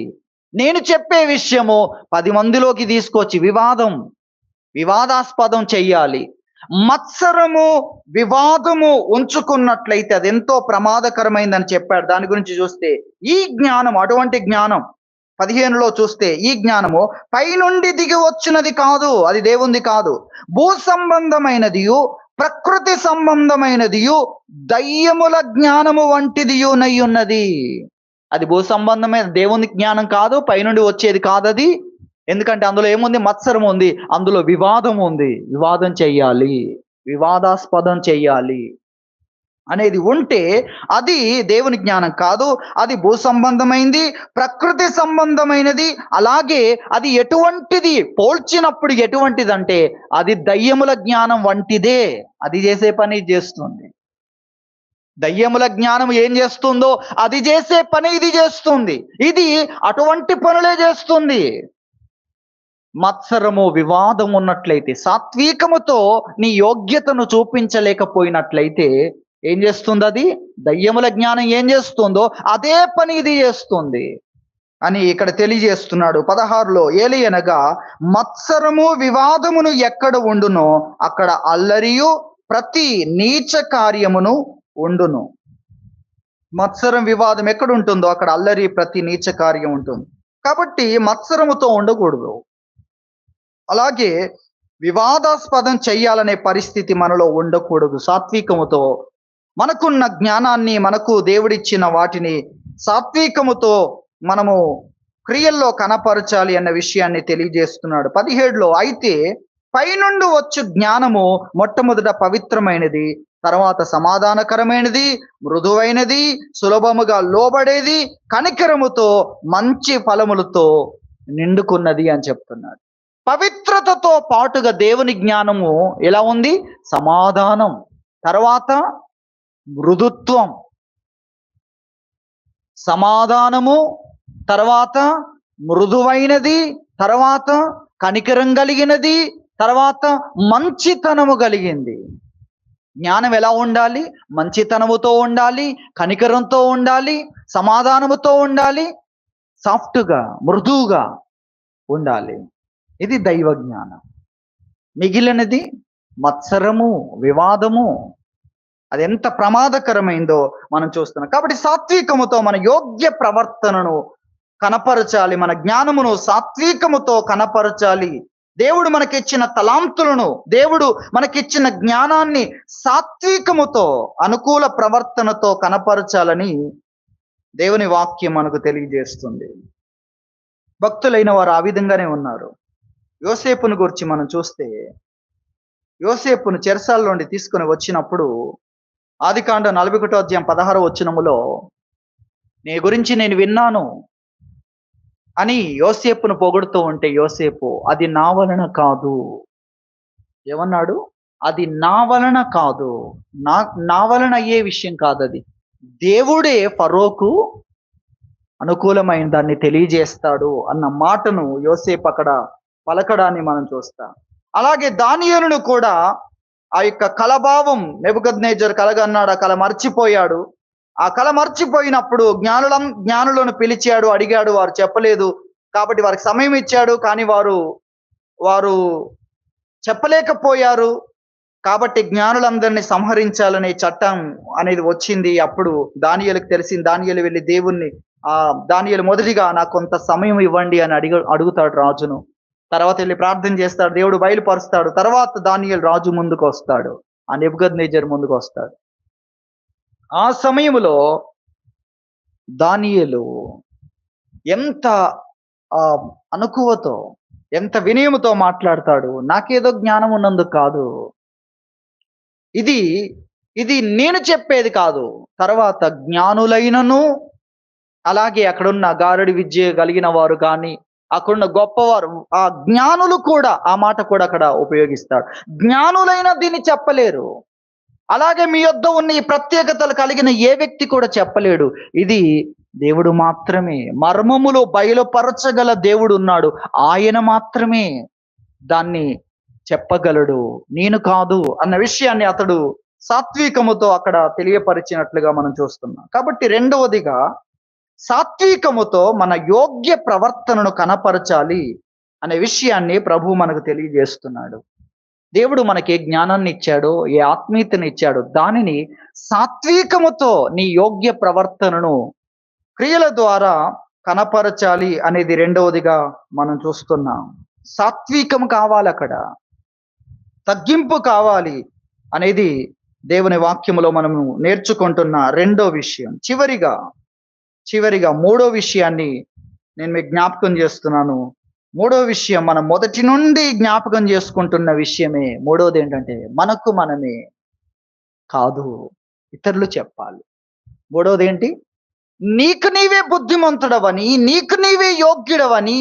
నేను చెప్పే విషయము 10 మందిలోకి తీసుకొచ్చి వివాదాస్పదం చెయ్యాలి. మత్సరము, వివాదము ఉంచుకున్నట్లయితే అది ఎంతో ప్రమాదకరమైందని చెప్పాడు. దాని గురించి చూస్తే ఈ జ్ఞానం, అటువంటి జ్ఞానం 15లో చూస్తే, ఈ జ్ఞానము పైనుండి దిగి వచ్చినది కాదు, అది దేవుంది కాదు, భూ సంబంధమైనదియు, ప్రకృతి సంబంధమైనదియు, దయ్యముల జ్ఞానము వంటిదియు నయ్యున్నది. అది భూ సంబంధమైన దేవుని జ్ఞానం కాదు, పైనుండి వచ్చేది కాదు అది. ఎందుకంటే అందులో ఏముంది? మత్సరం ఉంది, అందులో వివాదం ఉంది. వివాదం చెయ్యాలి, వివాదాస్పదం చెయ్యాలి అనేది ఉంటే అది దేవుని జ్ఞానం కాదు, అది భూ సంబంధమైంది, ప్రకృతి సంబంధమైనది. అలాగే అది ఎటువంటిది, పోల్చినప్పుడు ఎటువంటిదంటే అది దయ్యముల జ్ఞానం వంటిదే. అది చేసే పని చేస్తుంది. దయ్యముల జ్ఞానం ఏం చేస్తుందో అది చేసే పని ఇది చేస్తుంది. ఇది అటువంటి పనులే చేస్తుంది. మత్సరము, వివాదం ఉన్నట్లయితే, సాత్వికముతో నీ యోగ్యతను చూపించలేకపోయినట్లయితే ఏం చేస్తుంది? అది దయ్యముల జ్ఞానం ఏం చేస్తుందో అదే పని ఇది చేస్తుంది అని ఇక్కడ తెలియజేస్తున్నాడు. 16లో, ఏలియనగా మత్సరము, వివాదమును ఎక్కడ ఉండునో అక్కడ అల్లరియు ప్రతి నీచ కార్యమును ఉండును. మత్సరం, వివాదం ఎక్కడ ఉంటుందో అక్కడ అల్లరి, ప్రతి నీచ కార్యం ఉంటుంది. కాబట్టి మత్సరముతో ఉండకూడదు. అలాగే వివాదాస్పదం చెయ్యాలనే పరిస్థితి మనలో ఉండకూడదు. సాత్వికముతో మనకున్న జ్ఞానాన్ని, మనకు దేవుడిచ్చిన వాటిని సాత్వికముతో మనము క్రియల్లో కనపరచాలి అన్న విషయాన్ని తెలియజేస్తున్నాడు. 17లో, అయితే పైనుండి వచ్చు జ్ఞానము మొట్టమొదట పవిత్రమైనది, తర్వాత సమాధానకరమైనది, మృదువైనది, సులభముగా లోబడేది, కనికరముతో మంచి ఫలములతో నిండుకున్నది అని చెప్తున్నాడు. పవిత్రతతో పాటుగా దేవుని జ్ఞానము ఎలా ఉంది? సమాధానం, తర్వాత మృదుత్వం, సమాధానము, తర్వాత మృదువైనది, తర్వాత కనికరం కలిగినది, తర్వాత మంచితనము కలిగింది. జ్ఞానం ఎలా ఉండాలి? మంచితనముతో ఉండాలి, కనికరంతో ఉండాలి, సమాధానముతో ఉండాలి, సాఫ్ట్గా, మృదువుగా ఉండాలి. ఇది దైవ జ్ఞానం. మిగిలినది మత్సరము, వివాదము, అది ఎంత ప్రమాదకరమైందో మనం చూస్తున్నాం. కాబట్టి సాత్వికముతో మన యోగ్య ప్రవర్తనను కనపరచాలి, మన జ్ఞానమును సాత్వికముతో కనపరచాలి. దేవుడు మనకిచ్చిన తలాంతులను, దేవుడు మనకిచ్చిన జ్ఞానాన్ని సాత్వికముతో, అనుకూల ప్రవర్తనతో కనపరచాలని దేవుని వాక్యం మనకు తెలియజేస్తుంది. భక్తులైన వారు ఆ విధంగానే ఉన్నారు. యోసేపును గురించి మనం చూస్తే, యోసేపును చెరసాలలోండి తీసుకొని వచ్చినప్పుడు ఆదికాండం 41వ అధ్యాయం 16వ వచనములో, నీ గురించి నేను విన్నాను అని యోసేపును పొగుడుతూ ఉంటే, యోసేపు, అది నా వలన కాదు, ఏమన్నాడు? అది నా వలన కాదు, నా నా వలన అయ్యే విషయం కాదు అది. దేవుడే ఫరోకు అనుకూలమైన దాన్ని తెలియజేస్తాడు అన్న మాటను యోసేపు అక్కడ పలకడాన్ని మనం చూస్తాం. అలాగే దానియేలును కూడా ఆ యొక్క కలభావం నెబుకద్నెజర్ కలగన్నాడు, ఆ కల మర్చిపోయాడు. ఆ కల మర్చిపోయినప్పుడు జ్ఞానులను పిలిచాడు, అడిగాడు, వారు చెప్పలేదు. కాబట్టి వారికి సమయం ఇచ్చాడు, కానీ వారు చెప్పలేకపోయారు. కాబట్టి జ్ఞానులందరినీ సంహరించాలనే చట్టం అనేది వచ్చింది. అప్పుడు దానియేలుకు తెలిసింది. దానియేలు వెళ్ళి దేవుణ్ణి దానియేలు మొదటిగా నాకు కొంత సమయం ఇవ్వండి అని అడుగుతాడు రాజును. తర్వాత వెళ్ళి ప్రార్థన చేస్తాడు, దేవుడు బయలుపరుస్తాడు. తర్వాత దానియేలు రాజు ముందుకు వస్తాడు, ఆ నెబుకద్నెజర్ ముందుకు వస్తాడు. ఆ సమయంలో దానియేలు ఎంత అనుకువతో, ఎంత వినయముతో మాట్లాడతాడు. నాకేదో జ్ఞానం ఉన్నందుకు కాదు, ఇది నేను చెప్పేది కాదు. తర్వాత జ్ఞానులైనను, అలాగే అక్కడున్న గారడి విద్య కలిగిన వారు కానీ, అక్కడున్న గొప్పవారు, ఆ జ్ఞానులు కూడా ఆ మాట కూడా అక్కడ ఉపయోగిస్తాడు. జ్ఞానులైన దీన్ని చెప్పలేరు. అలాగే మీ యొద్ద ఉన్న ఈ ప్రత్యేకతలు కలిగిన ఏ వ్యక్తి కూడా చెప్పలేడు. ఇది దేవుడు మాత్రమే, మర్మములు బయలుపరచగల దేవుడు ఉన్నాడు, ఆయన మాత్రమే దాన్ని చెప్పగలడు, నేను కాదు అన్న విషయాన్ని అతడు సాత్వికముతో అక్కడ తెలియపరిచినట్లుగా మనం చూస్తున్నాం. కాబట్టి రెండవదిగా సాత్వికముతో మన యోగ్య ప్రవర్తనను కనపరచాలి అనే విషయాన్ని ప్రభు మనకు తెలియజేస్తున్నాడు. దేవుడు మనకి ఏ జ్ఞానాన్ని ఇచ్చాడో, ఏ ఆత్మీయతను ఇచ్చాడో, దానిని సాత్వికముతో నీ యోగ్య ప్రవర్తనను క్రియల ద్వారా కనపరచాలి అనేది రెండవదిగా మనం చూస్తున్నాం. సాత్వికం కావాలి, అక్కడ తగ్గింపు కావాలి అనేది దేవుని వాక్యములో మనము నేర్చుకుంటున్న రెండో విషయం. చివరిగా మూడో విషయాన్ని నేను మీకు జ్ఞాపకం చేస్తున్నాను. మూడో విషయం మనం మొదటి నుండి జ్ఞాపకం చేసుకుంటున్న విషయమే. మూడోది ఏంటంటే, మనకు మనమే కాదు, ఇతరులు చెప్పాలి. మూడోది ఏంటి? నీకు నీవే బుద్ధిమంతుడవని, నీకు నీవే యోగ్యుడవని,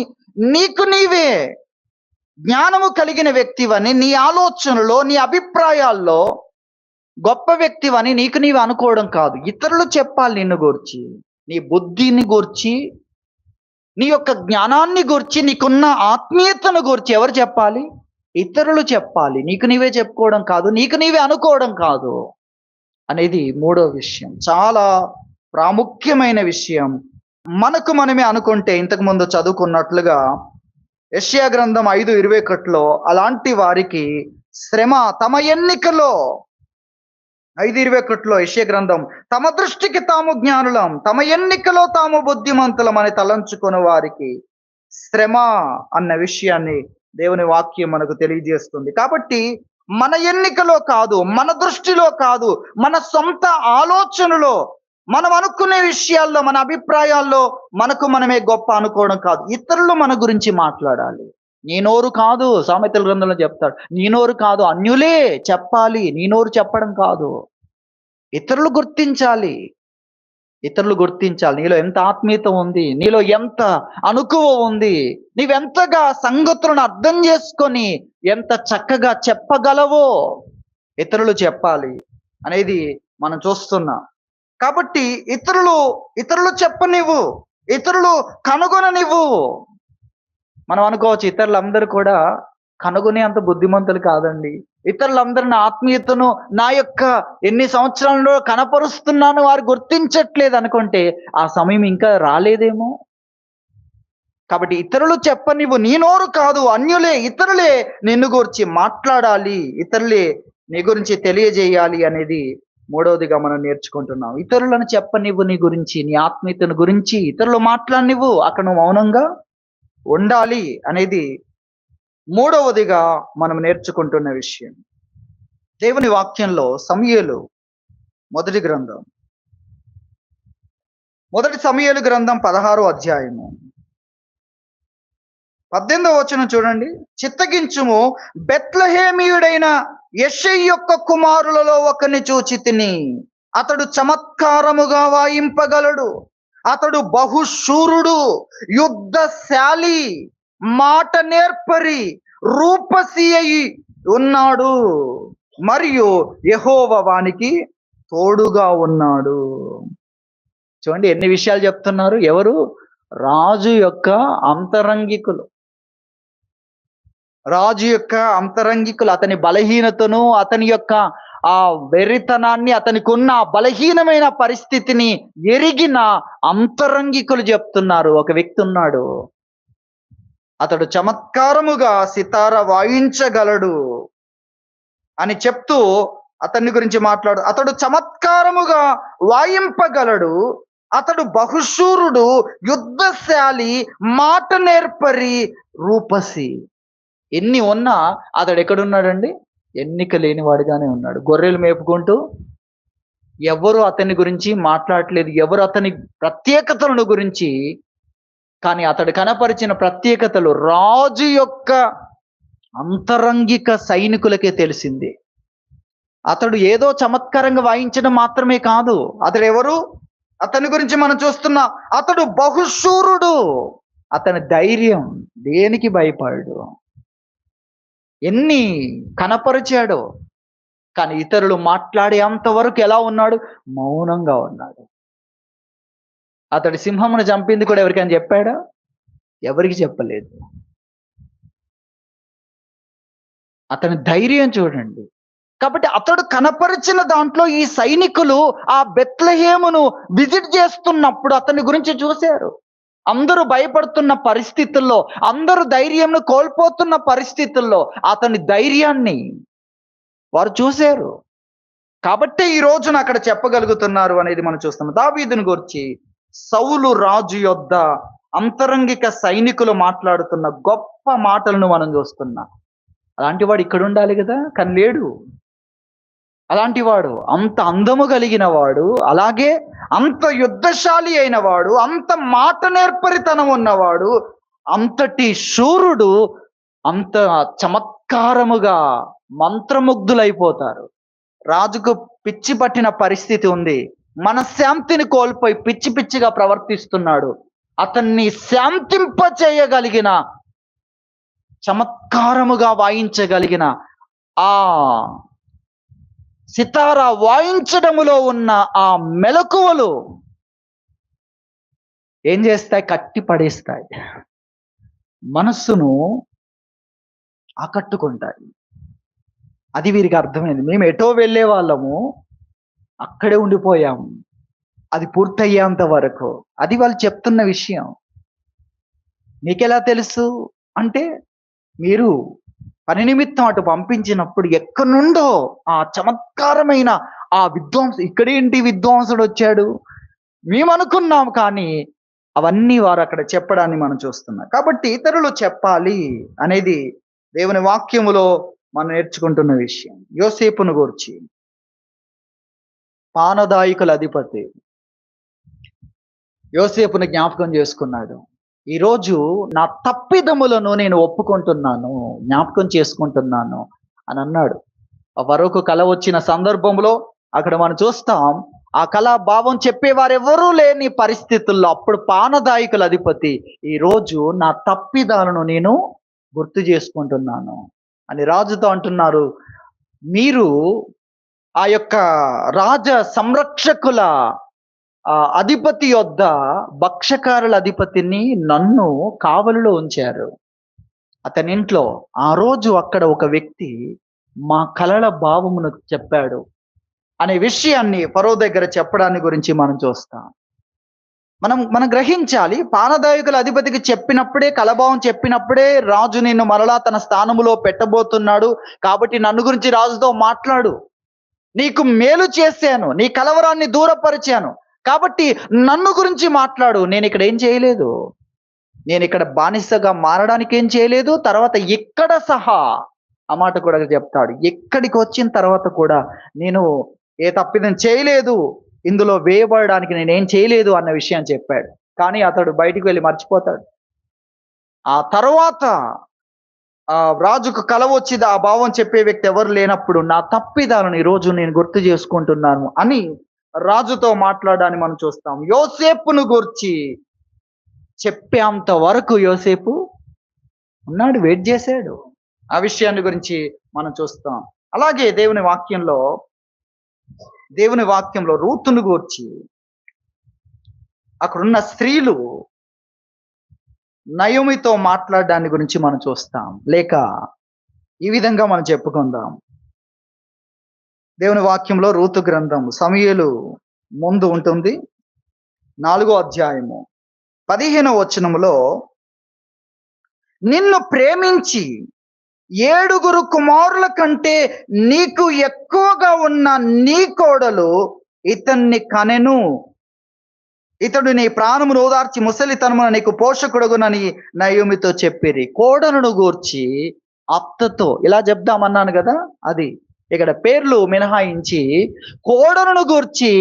నీకు నీవే జ్ఞానము కలిగిన వ్యక్తివని, నీ ఆలోచనలో, నీ అభిప్రాయాల్లో గొప్ప వ్యక్తివని నీకు నీవు అనుకోవడం కాదు. ఇతరులు చెప్పాలి నిన్ను గూర్చి, నీ బుద్ధిని గూర్చి, నీ యొక్క జ్ఞానాన్ని గూర్చి, నీకున్న ఆత్మీయతను గూర్చి ఎవరు చెప్పాలి? ఇతరులు చెప్పాలి. నీకు నీవే చెప్పుకోవడం కాదు, నీకు నీవే అనుకోవడం కాదు అనేది మూడో విషయం. చాలా ప్రాముఖ్యమైన విషయం. మనకు మనమే అనుకుంటే, ఇంతకు ముందు చదువుకున్నట్లుగా యెషయా గ్రంథం 5:21లో అలాంటి వారికి శ్రమ తమ ఎన్నికలో, 5:21లో యెషయా గ్రంథం, తమ దృష్టికి తాము జ్ఞానులం, తమ ఎన్నికలో తాము బుద్ధిమంతులం అని తలంచుకున్న వారికి శ్రమ అన్న విషయాన్ని దేవుని వాక్యం మనకు తెలియజేస్తుంది. కాబట్టి మన ఎన్నికలో కాదు, మన దృష్టిలో కాదు, మన సొంత ఆలోచనలో, మనం అనుకునే విషయాల్లో, మన అభిప్రాయాల్లో మనకు మనమే గొప్ప అనుకోవడం కాదు. ఇతరులు మన గురించి మాట్లాడాలి. నీ నోరు కాదు, సామెతల గ్రంథంలో చెప్తాడు, నీ నోరు కాదు, అన్యులే చెప్పాలి, నీ నోరు చెప్పడం కాదు. ఇతరులు గుర్తించాలి. నీలో ఎంత ఆత్మీయత ఉంది, నీలో ఎంత అనుకువ ఉంది, నీవెంతగా సంగతులను అర్థం చేసుకొని ఎంత చక్కగా చెప్పగలవో ఇతరులు చెప్పాలి అనేది మనం చూస్తున్నాం. కాబట్టి ఇతరులు చెప్పనివ్వు, ఇతరులు కనుగొననివ్వు. మనం అనుకోవచ్చు, ఇతరులందరూ కూడా కనుగొనే అంత బుద్ధిమంతులు కాదండి, ఇతరులందరిని ఆత్మీయతను నా యొక్క ఎన్ని సంవత్సరాలలో కనపరుస్తున్నాను వారు గుర్తించట్లేదు అనుకుంటే ఆ సమయం ఇంకా రాలేదేమో. కాబట్టి ఇతరులు చెప్పనివ్వు, నీ నోరు కాదు, అన్యులే, ఇతరులే నిన్ను గురించి మాట్లాడాలి, ఇతరులే నీ గురించి తెలియజేయాలి అనేది మూడవదిగా మనం నేర్చుకుంటున్నాం. ఇతరులను చెప్పనివ్వు, నీ గురించి, నీ ఆత్మీయతను గురించి ఇతరులు మాట్లాడనివ్వు, అక్కడ నువ్వు మౌనంగా ఉండాలి అనేది మూడవదిగా మనం నేర్చుకుంటున్న విషయం. దేవుని వాక్యంలో సమూయేలు మొదటి సమూయేలు గ్రంథం 16వ అధ్యాయము 18వ వచనం చూడండి. చిత్తగించుము, బెత్లెహేమీయుడైన యెషయి యొక్క కుమారులలో ఒకరిని చూచి తిని, అతడు చమత్కారముగా వాయింపగలడు, అతడు బహుశూరుడు, యుద్ధశాలి, మాట నేర్పరి, రూపసి అయి ఉన్నాడు, మరియు యెహోవా వానికి తోడుగా ఉన్నాడు. చూడండి ఎన్ని విషయాలు చెప్తున్నారు. ఎవరు? రాజు యొక్క అంతరంగికులు. రాజు యొక్క అంతరంగికులు అతని బలహీనతను, అతని యొక్క ఆ వెర్రితనాన్ని, అతనికి ఉన్న బలహీనమైన పరిస్థితిని ఎరిగిన అంతరంగికులు చెప్తున్నారు. ఒక వ్యక్తి ఉన్నాడు, అతడు చమత్కారముగా సితార వాయించగలడు అని చెప్తూ అతని గురించి అతడు చమత్కారముగా వాయింపగలడు, అతడు బహుశూరుడు, యుద్ధశాలి, మాట నేర్పరి, రూపసి. ఎన్ని ఉన్నా అతడు ఎక్కడున్నాడండి? ఎన్నిక లేనివాడిగానే ఉన్నాడు. గొర్రెలు మేపుకుంటూ ఎవరు అతని గురించి మాట్లాడట్లేదు, ఎవరు అతని ప్రత్యేకతలను గురించి. కానీ అతడు కనపరిచిన ప్రత్యేకతలు రాజు యొక్క అంతరంగిక సైనికులకే తెలిసింది. అతడు ఏదో చమత్కారంగా వాయించడం మాత్రమే కాదు. అతడు ఎవరు? అతని గురించి మనం చూస్తున్నాం, అతడు బహుశూరుడు. అతని ధైర్యం, దేనికి భయపడు. ఎన్ని కనపరిచాడో. కానీ ఇతరులు మాట్లాడే అంతవరకు ఎలా ఉన్నాడు? మౌనంగా ఉన్నాడు. అతడు సింహమును చంపింది కూడా ఎవరికైనా చెప్పాడా? ఎవరికి చెప్పలేదు. అతని ధైర్యం చూడండి. కాబట్టి అతడు కనపరిచిన దాంట్లో ఈ సైనికులు ఆ బెత్లెహేమును విజిట్ చేస్తున్నప్పుడు అతని గురించి చూశారు. అందరూ భయపడుతున్న పరిస్థితుల్లో, అందరూ ధైర్యంను కోల్పోతున్న పరిస్థితుల్లో అతని ధైర్యాన్ని వారు చూశారు. కాబట్టి ఈ రోజున అక్కడ చెప్పగలుగుతున్నారు అనేది మనం చూస్తున్నాం. దావీదును గురించి సౌలు రాజు యొద్ద అంతరంగిక సైనికులు మాట్లాడుతున్న గొప్ప మాటలను మనం చూస్తున్నాం. అలాంటి వాడు ఇక్కడ ఉండాలి కదా, కానీ లేడు. అలాంటి వాడు అంత అందము కలిగిన వాడు, అలాగే అంత యుద్ధశాలి అయిన వాడు, అంత మాట నేర్పరితనం ఉన్నవాడు, అంతటి శూరుడు, అంత చమత్కారముగా మంత్రముగ్ధులైపోతారు. రాజుకు పిచ్చి పట్టిన పరిస్థితి ఉంది. మనశ్శాంతిని కోల్పోయి పిచ్చి పిచ్చిగా ప్రవర్తిస్తున్నాడు. అతన్ని శాంతింప చేయగలిగిన, చమత్కారముగా వాయించగలిగిన, ఆ సితార వాయించడములో ఉన్న ఆ మెలకువలు ఏం చేస్తాయి? కట్టి పడేస్తాయి, మనస్సును ఆకట్టుకుంటాయి. అది వీరికి అర్థమైంది. మేము ఎటో వెళ్ళే వాళ్ళము, అక్కడే ఉండిపోయాము, అది పూర్తయ్యేంత వరకు. అది వాళ్ళు చెప్తున్న విషయం. మీకెలా తెలుసు అంటే, మీరు పని నిమిత్తం అటు పంపించినప్పుడు ఎక్కడి నుండో ఆ చమత్కారమైన ఆ ఇక్కడేంటి విద్వాంసుడు వచ్చాడు మేము అనుకున్నాం, కానీ అవన్నీ వారు అక్కడ చెప్పడాన్ని మనం చూస్తున్నాం. కాబట్టి ఇతరులు చెప్పాలి అనేది దేవుని వాక్యములో మనం నేర్చుకుంటున్న విషయం. యోసేపును గూర్చి, పానదాయకుల అధిపతి యోసేపును జ్ఞాపకం చేసుకున్నాడు. ఈరోజు నా తప్పిదములను నేను ఒప్పుకుంటున్నాను, జ్ఞాపకం చేసుకుంటున్నాను అని అన్నాడు. మరొక కళ వచ్చిన సందర్భంలో అక్కడ మనం చూస్తాం, ఆ కళ భావం చెప్పేవారెవరూ లేని పరిస్థితుల్లో అప్పుడు పానదాయకుల అధిపతి, ఈరోజు నా తప్పిదాలను నేను గుర్తు చేసుకుంటున్నాను అని రాజుతో అంటున్నారు. మీరు ఆ యొక్క రాజ సంరక్షకుల అధిపతి యొద్ద భక్షకారుల అధిపతిని, నన్ను కావలిలో ఉంచారు. అతని ఇంట్లో ఆ రోజు అక్కడ ఒక వ్యక్తి మా కలల భావమును చెప్పాడు అనే విషయాన్ని ఫరో దగ్గర చెప్పడాన్ని గురించి మనం చూస్తాం. మనం గ్రహించాలి. పానదాయకుల అధిపతికి చెప్పినప్పుడే, కలభావం చెప్పినప్పుడే, రాజు నిన్ను మరలా తన స్థానములో పెట్టబోతున్నాడు, కాబట్టి నన్ను గురించి రాజుతో మాట్లాడు, నీకు మేలు చేశాను, నీ కలవరాన్ని దూరపరిచాను, కాబట్టి నన్ను గురించి మాట్లాడు. నేను ఇక్కడ ఏం చేయలేదు, నేను ఇక్కడ బానిసగా మారడానికి ఏం చేయలేదు. తర్వాత ఇక్కడ సహా ఆ మాట కూడా చెప్తాడు. ఎక్కడికి వచ్చిన తర్వాత కూడా నేను ఏ తప్పిదం చేయలేదు, ఇందులో వేయబడడానికి నేనేం చేయలేదు అన్న విషయం చెప్పాడు. కానీ అతడు బయటికి వెళ్ళి మర్చిపోతాడు. ఆ తర్వాత రాజుకు కల వచ్చింది, ఆ భావం చెప్పే వ్యక్తి ఎవరు లేనప్పుడు నా తప్పిదాలను ఈరోజు నేను గుర్తు చేసుకుంటున్నాను అని రాజుతో మాట్లాడడాన్ని మనం చూస్తాం. యోసేపును గురించి చెప్పేంత వరకు యోసేపు ఉన్నాడు, వెయిట్ చేశాడు. ఆ విషయాన్ని గురించి మనం చూస్తాం. అలాగే దేవుని వాక్యంలో రూతును గూర్చి అక్కడున్న స్త్రీలు నయోమితో మాట్లాడడాన్ని గురించి మనం చూస్తాం. లేక ఈ విధంగా మనం చెప్పుకుందాం. దేవుని వాక్యంలో రూతు గ్రంథం సమూయేలు ముందు ఉంటుంది. 4వ అధ్యాయము 15వ వచనములో, నిన్ను ప్రేమించి 7 కుమారుల కంటే నీకు ఎక్కువగా ఉన్న నీ కోడలు ఇతన్ని కనెను. ఇతడు నీ ప్రాణమును ఓదార్చి ముసలితనమున నీకు పోషకుడుగునని నయోమితో చెప్పిరి. కోడలను గూర్చి అత్తతో ఇలా చెప్దామన్నాను కదా, అది ఇక్కడ పేర్లు మినహాయించి కోడలను గూర్చి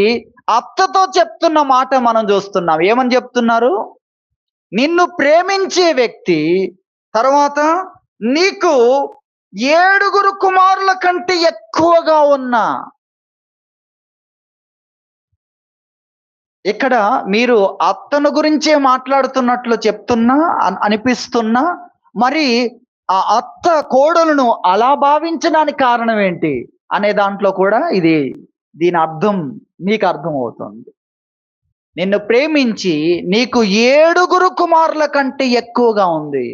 అత్తతో చెప్తున్న మాట మనం చూస్తున్నాం. ఏమని చెప్తున్నారు? నిన్ను ప్రేమించే వ్యక్తి, తర్వాత నీకు 7 కుమారుల కంటే ఎక్కువగా ఉన్న. ఇక్కడ మీరు అత్తను గురించే మాట్లాడుతున్నట్లు చెప్తున్నా అనిపిస్తున్నా, మరి ఆ అత్త కోడలను అలా భావించడానికి కారణం ఏంటి అనే దాంట్లో కూడా దీని అర్థం మీకు అర్థం అవుతుంది. నిన్ను ప్రేమించి నీకు 7 కుమారుల కంటే ఎక్కువగా ఉంది.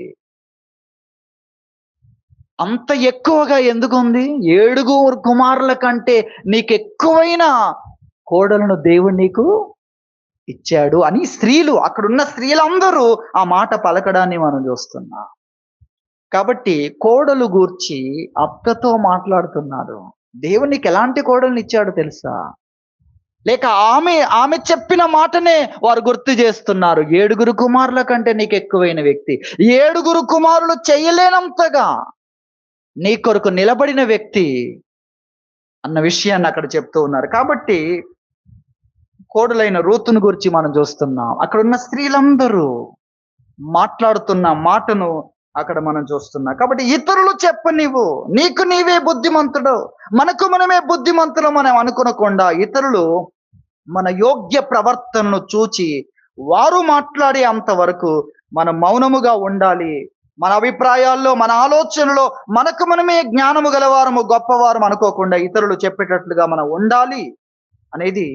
అంత ఎక్కువగా ఎందుకు ఉంది? 7 కుమారుల కంటే నీకు ఎక్కువైన కోడలను దేవుడు నీకు ఇచ్చాడు అని అక్కడున్న స్త్రీలందరూ ఆ మాట పలకడాన్ని మనం చూస్తున్నాం. కాబట్టి కోడలు గూర్చి అత్తతో మాట్లాడుతున్నారు. దేవుడు నీకు ఎలాంటి కోడల్ని ఇచ్చాడు తెలుసా? లేక ఆమె చెప్పిన మాటనే వారు గుర్తు చేస్తున్నారు. 7 కుమారుల కంటే నీకు ఎక్కువైన వ్యక్తి, 7 కుమారులు చేయలేనంతగా నీ కొరకు నిలబడిన వ్యక్తి అన్న విషయాన్ని అక్కడ చెప్తూ ఉన్నారు. కాబట్టి కోడలైన రూతును గురించి మనం చూస్తున్నాం. అక్కడ ఉన్న స్త్రీలందరూ మాట్లాడుతున్న మాటను అక్కడ మనం చూస్తున్నాం. కాబట్టి ఇతరులు చెప్పనివ్వు, నీకు నీవే బుద్ధిమంతుడు, మనకు మనమే బుద్ధిమంతులు మనం అనుకోనకుండా ఇతరులు మన యోగ్య ప్రవర్తనను చూచి వారు మాట్లాడే అంతవరకు మనం మౌనముగా ఉండాలి. మన అభిప్రాయాల్లో, మన ఆలోచనలో మనకు మనమే జ్ఞానము గలవారము, గొప్పవారం అనుకోకుండా ఇతరులు చెప్పేటట్లుగా మనం ఉండాలి అనేది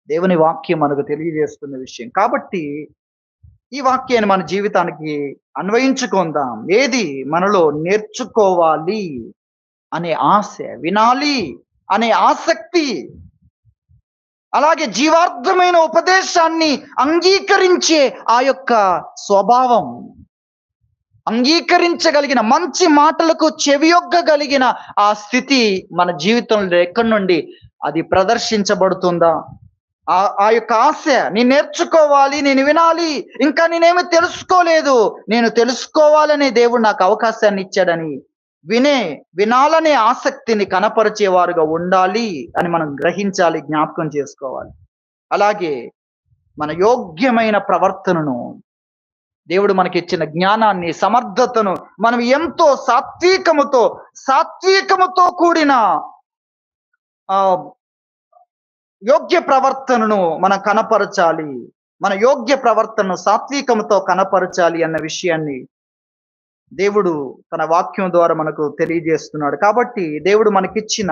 దేవుని వాక్యం మనకు తెలియజేస్తున్న విషయం. కాబట్టి ఈ వాక్యాన్ని మన జీవితానికి అన్వయించుకుందాం. ఏది మనలో నేర్చుకోవాలి అనే ఆశ, వినాలి అనే ఆసక్తి, అలాగే జీవార్థమైన ఉపదేశాన్ని అంగీకరించే ఆ యొక్క స్వభావం, అంగీకరించగలిగిన మంచి మాటలకు చెవియొగ్గగలిగిన ఆ స్థితి మన జీవితంలో ఎక్కడి నుండి అది ప్రదర్శించబడుతుందా? ఆ యొక్క ఆశ, నేను నేర్చుకోవాలి, నేను వినాలి, ఇంకా నేనేమి తెలుసుకోలేదు, నేను తెలుసుకోవాలనే దేవుడు నాకు అవకాశాన్ని ఇచ్చాడని వినాలనే ఆసక్తిని కనపరిచేవారుగా ఉండాలి అని మనం గ్రహించాలి, జ్ఞాపకం చేసుకోవాలి. అలాగే మన యోగ్యమైన ప్రవర్తనను, దేవుడు మనకిచ్చిన జ్ఞానాన్ని, సమర్థతను మనం ఎంతో సాత్వికముతో కూడిన యోగ్య ప్రవర్తనను మనం కనపరచాలి. మన యోగ్య ప్రవర్తనను సాత్వికముతో కనపరచాలి అన్న విషయాన్ని దేవుడు తన వాక్యం ద్వారా మనకు తెలియజేస్తున్నాడు. కాబట్టి దేవుడు మనకిచ్చిన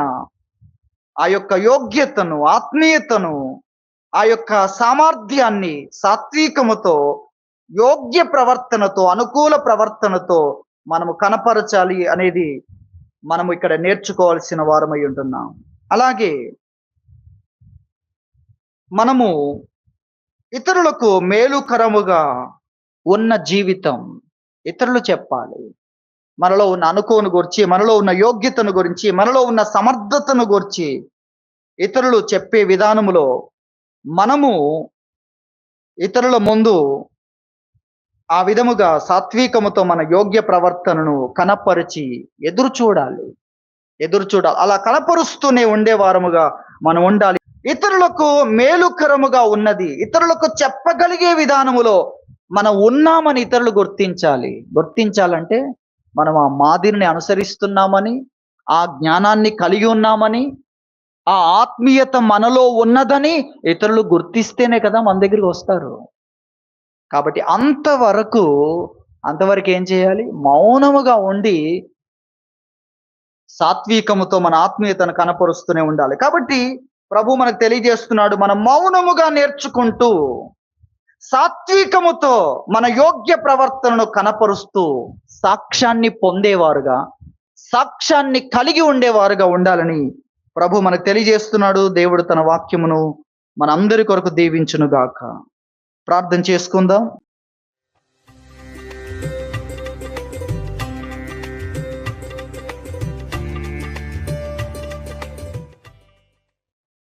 ఆ యొక్క యోగ్యతను, ఆత్మీయతను, ఆ యొక్క సామర్థ్యాన్ని సాత్వికముతో, యోగ్య ప్రవర్తనతో, అనుకూల ప్రవర్తనతో మనము కనపరచాలి అనేది మనము ఇక్కడ నేర్చుకోవాల్సిన వారమై ఉంటున్నాం. అలాగే మనము ఇతరులకు మేలుకరముగా ఉన్న జీవితం ఇతరులు చెప్పాలి. మనలో ఉన్న అనుకోను గురించి, మనలో ఉన్న యోగ్యతను గురించి, మనలో ఉన్న సమర్థతను గురించి ఇతరులు చెప్పే విధానములో మనము ఇతరుల ముందు ఆ విధముగా సాత్వికముతో మన యోగ్య ప్రవర్తనను కనపరిచి ఎదురు చూడాలి. అలా కనపరుస్తూనే ఉండేవారముగా మనం ఉండాలి. ఇతరులకు మేలుకరముగా ఉన్నది, ఇతరులకు చెప్పగలిగే విధానములో మనం ఉన్నామని ఇతరులు గుర్తించాలంటే మనం ఆ మాదిరిని అనుసరిస్తున్నామని, ఆ జ్ఞానాన్ని కలిగి ఉన్నామని, ఆ ఆత్మీయత మనలో ఉన్నదని ఇతరులు గుర్తిస్తేనే కదా మన దగ్గరికి వస్తారు. కాబట్టి అంతవరకు ఏం చేయాలి? మౌనముగా ఉండి సాత్వికముతో మన ఆత్మీయతను కనపరుస్తూనే ఉండాలి. కాబట్టి ప్రభు మనకు తెలియజేస్తున్నాడు, మనం మౌనముగా నేర్చుకుంటూ సాత్వికముతో మన యోగ్య ప్రవర్తనను కనపరుస్తూ సాక్ష్యాన్ని పొందేవారుగా, సాక్ష్యాన్ని కలిగి ఉండేవారుగా ఉండాలని ప్రభు మనకు తెలియజేస్తున్నాడు. దేవుడు తన వాక్యమును మనందరి కొరకు దీవించును గాక. ప్రార్థన చేసుకుందాం.